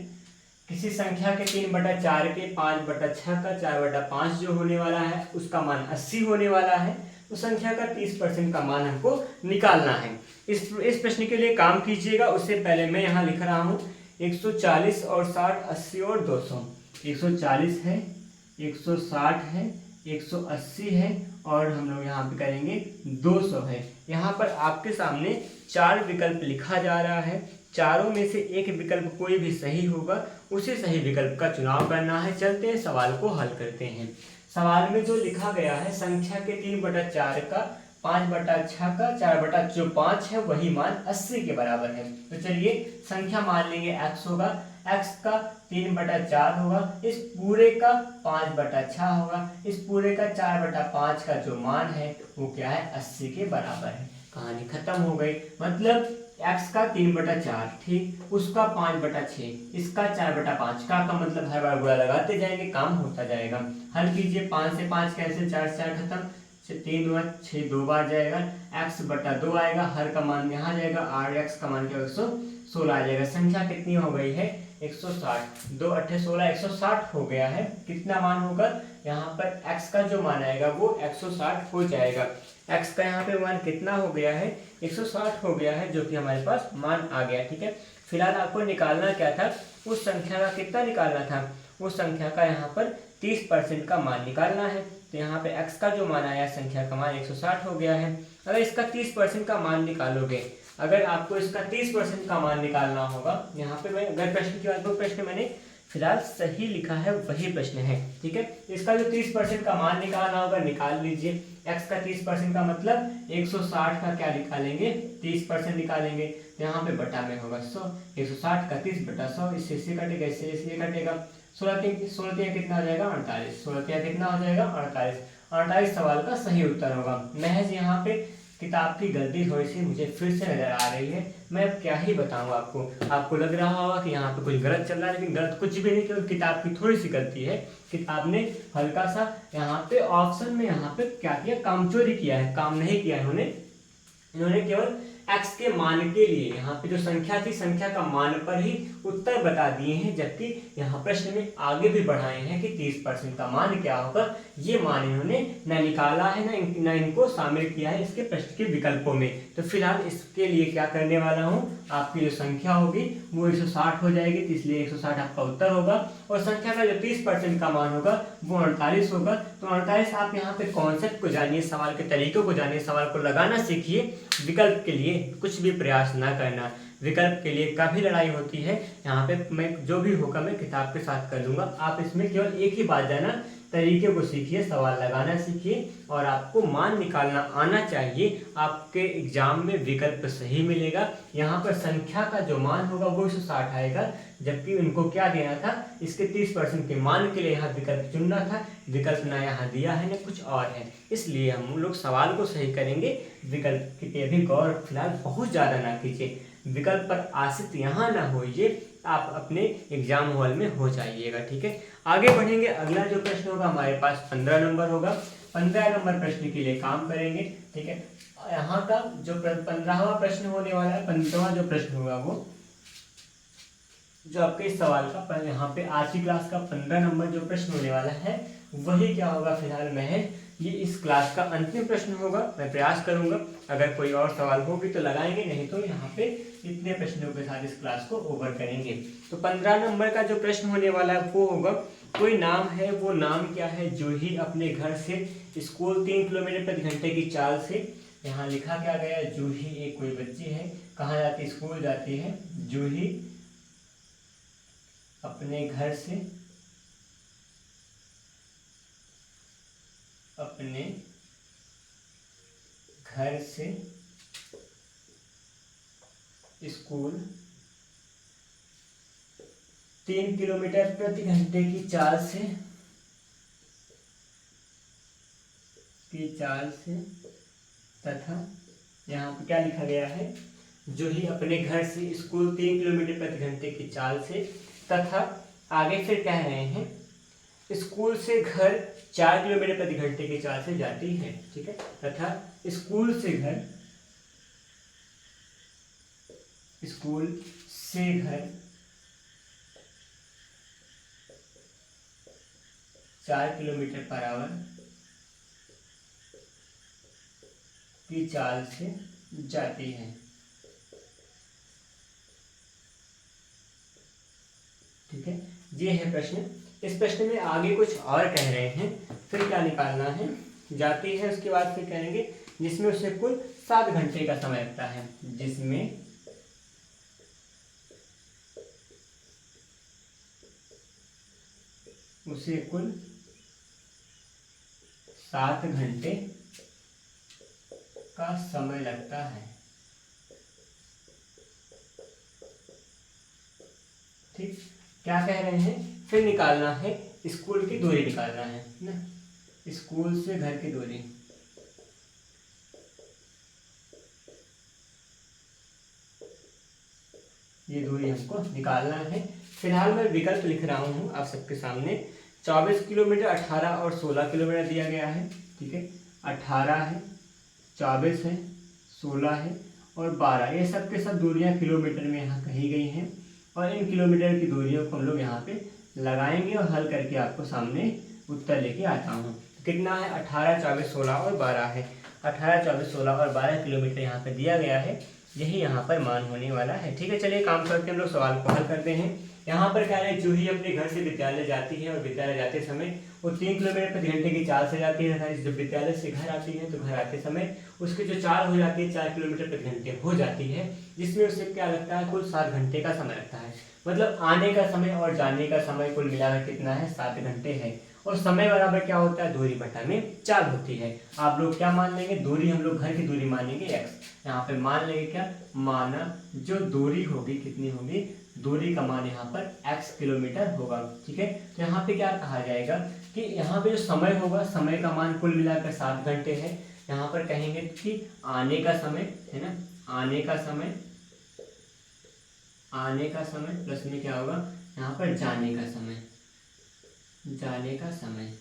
किसी संख्या के 3/4 के 5/6 का 4/5 जो होने वाला है उसका मान 80 होने वाला है। उस संख्या का 30% का मान हमको निकालना है। इस प्रश्न के लिए काम कीजिएगा। उससे पहले मैं यहाँ लिख रहा हूँ 140 और 60, 80 और 200। 140 है, 160 है, 180 है और हम लोग यहाँ पे करेंगे 200 है। यहाँ पर आपके सामने 4 विकल्प लिखा जा रहा है। चारों में से एक विकल्प कोई भी सही होगा, उसी सही विकल्प का चुनाव करना है। चलते हैं सवाल को हल करते हैं। सवाल में जो लिखा गया है संख्या के 3/4 का 5/6 का 4/5 है वही मान 80 के बराबर है। तो चलिए संख्या मान लेंगे x होगा, x का 3/4 होगा, इस पूरे का 5/6 होगा, इस पूरे का 4/5 का जो मान है वो क्या है 80 के बराबर है। कहानी खत्म हो गई। मतलब x का 3/4 ठीक, उसका 5/6, इसका 4/5 का मतलब हर बार गुणा लगाते जाएंगे, काम होता जाएगा। हल कीजिए, 5 से 5 कैंसिल, 4 से 4 खत्म, 3 बार 6 2 बार जाएगा, x/2 आएगा, हर का मान यहाँ जाएगा, rx का मान क्या 116 आ जाएगा। संख्या कितनी हो गई है 160, 2 8 16, 160 हो गया है। कितना मान होगा यहाँ पर x का जो मान आएगा वो 160 हो जाएगा। x का यहाँ पे मान कितना हो गया है 160 हो गया है, जो कि हमारे पास मान आ गया। ठीक है, फिलहाल आपको निकालना क्या था, उस संख्या का कितना निकालना था, उस संख्या का यहाँ पर 30% का मान निकालना है। तो यहाँ पे x का जो मान आया संख्या का मान 160 हो गया है। अगर इसका 30% का मान निकालोगे, अगर आपको इसका 30% का मान निकालना होगा, यहाँ पे मैं अगर प्रश्न की बात करूँ, प्रश्न मैंने फिलहाल सही लिखा है वही प्रश्न है। ठीक है, इसका जो 30% का मान निकालना होगा निकाल लीजिए। x का 30% का मतलब 160 का क्या निकालेंगे 30% निकालेंगे, तो यहाँ पे बटा में होगा 100, 160 का 30/100, इससे कटेगा, इससे कटेगा, 16 कितना हो जाएगा 48, 16 कितना हो जाएगा 48। 48 सवाल का सही उत्तर होगा। महज यहाँ पे किताब की गलती थोड़ी सी मुझे फिर से नजर आ रही है। मैं अब क्या ही बताऊं आपको लग रहा होगा कि यहाँ पे कुछ गलत चल रहा है, लेकिन गलत कुछ भी नहीं, केवल किताब की थोड़ी सी गलती है। किताब ने हल्का सा यहाँ पे ऑप्शन में यहाँ पे क्या किया, कामचोरी किया है, काम नहीं किया इन्होंने केवल x के मान के लिए यहाँ पे जो संख्या थी, संख्या का मान पर ही उत्तर बता दिए हैं, जबकि यहाँ प्रश्न में आगे भी बढ़ाए हैं कि 30% का मान क्या होगा। ये मान इन्होंने न निकाला है न इनको शामिल किया है इसके प्रश्न के विकल्पों में। तो फिलहाल इसके लिए क्या करने वाला हूँ, आपकी जो संख्या होगी वो 160 हो जाएगी, तो इसलिए 160 आपका उत्तर होगा। और संख्या का जो 30% का मान होगा वो 48 होगा। तो 48 आप यहाँ पे कॉन्सेप्ट को जानिए, सवाल के तरीकों को जानिए, सवाल को लगाना सीखिए। विकल्प के लिए कुछ भी प्रयास ना करना, विकल्प के लिए काफ़ी लड़ाई होती है। यहाँ पे मैं जो भी होगा मैं किताब के साथ कर लूँगा। आप इसमें केवल एक ही बात जाना, तरीके को सीखिए, सवाल लगाना सीखिए और आपको मान निकालना आना चाहिए। आपके एग्जाम में विकल्प सही मिलेगा। यहाँ पर संख्या का जो मान होगा वो 160 आएगा, जबकि उनको क्या देना था, इसके 30% के मान के लिए यहाँ विकल्प चुनना था। विकल्प ना यहाँ दिया है ना कुछ और है, इसलिए हम लोग सवाल को सही करेंगे। विकल्प पे भी गौर फिलहाल बहुत ज़्यादा ना कीजिए, विकल्प पर आश्रित यहाँ ना होइए, आप अपने एग्जाम हॉल में हो जाइएगा। ठीक है, आगे बढ़ेंगे। अगला जो प्रश्न होगा हमारे पास 15 नंबर होगा। 15 नंबर प्रश्न के लिए काम करेंगे। ठीक है, यहाँ का जो 15वां प्रश्न होने वाला है, 15वां जो प्रश्न होगा वो जो आपके इस सवाल का यहाँ पे आज की क्लास का 15 नंबर जो प्रश्न होने वाला है वही क्या होगा, फिलहाल महज ये इस क्लास का अंतिम प्रश्न होगा। मैं प्रयास करूंगा, अगर कोई और सवाल होगी तो लगाएंगे, नहीं तो यहाँ पे इतने प्रश्नों के साथ इस क्लास को ओवर करेंगे। तो 15 नंबर का जो प्रश्न होने वाला है वो होगा, कोई नाम है, वो नाम क्या है, जूही अपने घर से स्कूल 3 किलोमीटर प्रति घंटे की चाल से, यहाँ लिखा क्या गया, जूही एक कोई बच्ची है, कहाँ जाती है, स्कूल जाती है। जूही अपने घर से स्कूल 3 किलोमीटर प्रति घंटे की चाल से तथा यहाँ पे क्या लिखा गया है, जो ही अपने घर से स्कूल 3 किलोमीटर प्रति घंटे की चाल से तथा आगे फिर कह रहे हैं स्कूल से घर 4 किलोमीटर प्रति घंटे की चाल से जाती है। ठीक है, तथा स्कूल से घर 4 किलोमीटर पर आवर की चाल से जाती है। ठीक है, ये है प्रश्न। इस प्रश्न में आगे कुछ और कह रहे हैं, फिर क्या निकालना है, जाती है उसके बाद फिर कहेंगे जिसमें उसे कुल 7 घंटे का समय लगता है, जिसमें उसे कुल 7 घंटे का समय लगता है। ठीक, क्या कह रहे हैं, फिर निकालना है स्कूल की दूरी निकालना है ना, स्कूल से घर की दूरी। ये दूरी हमको निकालना है। फिलहाल मैं विकल्प लिख रहा हूँ आप सबके सामने। 24 किलोमीटर, 18 और 16 किलोमीटर दिया गया है। ठीक है, 18 है, 24 है, 16 है और 12, ये सब के सब दूरियां किलोमीटर में यहाँ कही गई हैं। और इन किलोमीटर की दूरियों को हम लोग यहाँ पे लगाएंगे और हल करके आपको सामने उत्तर लेके आता हूँ। कितना है, 18, 24, 16 और 12 है। 18, 24, 16 और 12 किलोमीटर यहाँ पे दिया गया है, यही यहाँ पर मान होने वाला है। ठीक है, चलिए काम करके हम लोग सवाल को हल करते हैं। यहाँ पर क्या है, जूही अपने घर से विद्यालय जाती है और विद्यालय जाते समय वो 3 किलोमीटर प्रति घंटे की चाल से जाती है। जब विद्यालय से घर आती है तो घर आते समय उसकी जो चाल हो जाती है 4 किलोमीटर प्रति घंटे हो जाती है, जिसमें उसे क्या लगता है, कुल 7 घंटे का समय लगता है। मतलब आने का समय और जाने का समय कुल मिलाकर कितना है, 7 घंटे है। और समय बराबर क्या होता है, दूरी बटा में चाल होती है। आप लोग क्या मान लेंगे, दूरी हम लोग घर की दूरी मानेंगे x। यहाँ पे मान लेंगे क्या, माना जो दूरी होगी कितनी होगी, दूरी का मान यहाँ पर x किलोमीटर होगा। ठीक है, तो यहाँ पे क्या कहा जाएगा कि यहाँ पे जो समय होगा, समय का मान कुल मिलाकर 7 घंटे है। यहाँ पर कहेंगे कि आने का समय है ना, आने का समय, आने का समय प्लस में क्या होगा यहाँ पर जाने का समय, जाने का समय,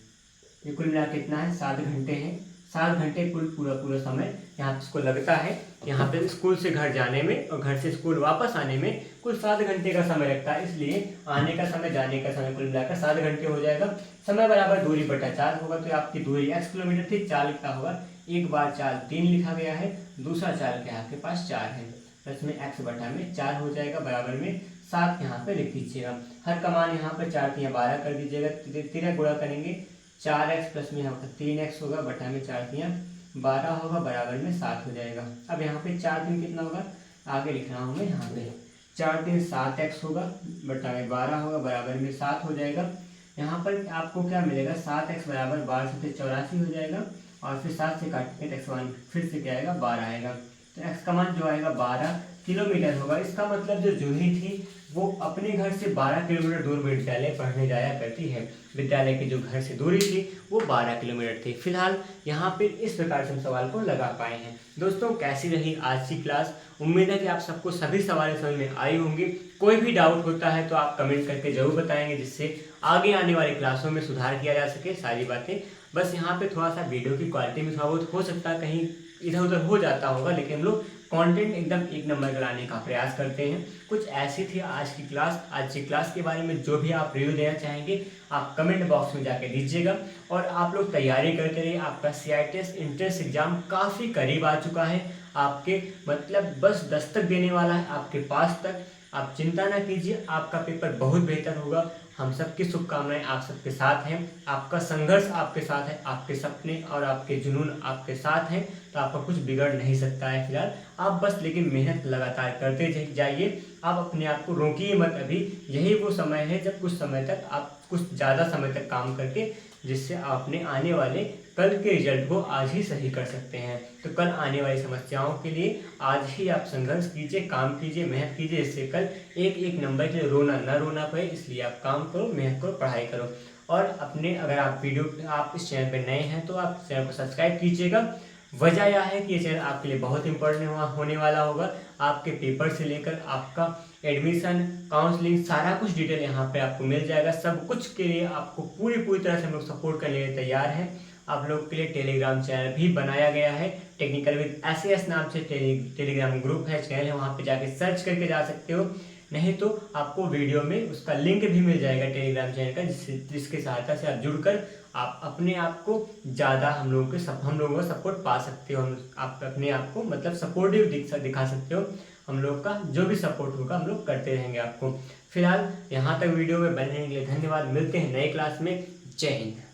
ये कुल मिला कितना है, 7 घंटे है। 7 घंटे कुल पूरा समय यहाँ पे इसको लगता है। यहाँ पे स्कूल से घर जाने में और घर से स्कूल वापस आने में कुल 7 घंटे का समय लगता है, इसलिए आने का समय जाने का समय कुल मिलाकर 7 घंटे हो जाएगा। समय बराबर दूरी बटा 4 होगा, तो आपकी दूरी x किलोमीटर थी, चाल कितना होगा, एक बार चाल 3 लिखा गया है, दूसरा चाल क्या आपके पास 4 है, प्लस में x बटा में 4 हो जाएगा, बराबर में 7 यहाँ पे लिख दीजिएगा। हर का मान यहाँ पर 4 3 12 कर दीजिएगा, 13 गुणा करेंगे 4x प्लस में यहाँ पर 3x होगा, बटा में 4 3 12 होगा, बराबर में 7 हो जाएगा। अब यहाँ पे 4 3 कितना होगा, आगे लिख रहा हूँ मैं, यहाँ पे 4 3 7x होगा, बटा में 12 होगा, बराबर में 7 हो जाएगा। यहाँ पर आपको क्या मिलेगा, 7x बराबर 12 से 84 हो जाएगा, और फिर 7 से काट के x1 फिर से क्या आएगा, 12 आएगा। तो x का मान जो आएगा 12 किलोमीटर होगा। इसका मतलब जो जूही थी वो अपने घर से 12 किलोमीटर दूर विद्यालय पढ़ने जाया करती है। विद्यालय की जो घर से दूरी थी वो 12 किलोमीटर थी। फिलहाल यहाँ पे इस प्रकार से हम सवाल को लगा पाए हैं। दोस्तों, कैसी रही आज की क्लास, उम्मीद है कि आप सबको सभी सवाल समझ में आई होंगी। कोई भी डाउट होता है तो आप कमेंट करके जरूर बताएंगे, जिससे आगे आने वाली क्लासों में सुधार किया जा सके सारी बातें। बस यहाँ पे थोड़ा सा वीडियो की क्वालिटी में थोड़ा बहुत हो सकता है कहीं इधर उधर हो जाता होगा, लेकिन हम लोग कंटेंट एकदम एक नंबर का लाने का प्रयास करते हैं। कुछ ऐसी थी आज की क्लास। आज की क्लास के बारे में जो भी आप रिव्यू देना चाहेंगे आप कमेंट बॉक्स में जाके दीजिएगा। और आप लोग तैयारी करते रहिए, आपका CITES एंट्रेंस एग्जाम काफ़ी करीब आ चुका है आपके, मतलब बस दस्तक देने वाला है आपके पास तक। आप चिंता ना कीजिए, आपका पेपर बहुत बेहतर होगा। हम सबकी शुभकामनाएं आप सबके साथ हैं, आपका संघर्ष आपके साथ है, आपके सपने और आपके जुनून आपके साथ हैं, तो आपका कुछ बिगड़ नहीं सकता है। फिलहाल आप बस लेकिन मेहनत लगातार करते जाइए, आप अपने आप को रोकिए मत। अभी यही वो समय है जब कुछ समय तक आप कुछ ज़्यादा समय तक काम करके, जिससे आप अपने आने वाले कल के रिजल्ट को आज ही सही कर सकते हैं। तो कल आने वाली समस्याओं के लिए आज ही आप संघर्ष कीजिए, काम कीजिए, मेहनत कीजिए, इससे कल एक एक नंबर के लिए रोना पड़े। इसलिए आप काम करो, मेहनत करो, पढ़ाई करो। और अपने अगर आप इस चैनल पर नए हैं तो आप चैनल को सब्सक्राइब कीजिएगा। वजह यह है कि ये चैनल आपके लिए बहुत इंपॉर्टेंट होने वाला होगा। आपके पेपर से लेकर आपका एडमिशन, काउंसलिंग, सारा कुछ डिटेल यहाँ पे आपको मिल जाएगा। सब कुछ के लिए आपको पूरी तरह से हम लोग सपोर्ट करने के लिए तैयार हैं। आप लोग के लिए टेलीग्राम चैनल भी बनाया गया है, टेक्निकल विद SAS नाम से टेलीग्राम ग्रुप है, चैनल है, वहाँ पे जाके सर्च करके जा सकते हो। नहीं तो आपको वीडियो में उसका लिंक भी मिल जाएगा टेलीग्राम चैनल का, जिसकी सहायता से आप जुड़कर आप अपने आप को ज़्यादा हम लोगों का सपोर्ट पा सकते हो। आप अपने आप को मतलब सपोर्टिव दिखा सकते हो। हम लोग का जो भी सपोर्ट होगा हम लोग करते रहेंगे आपको। फिलहाल यहाँ तक वीडियो में बनने के लिए धन्यवाद। मिलते हैं नए क्लास में। जय हिंद।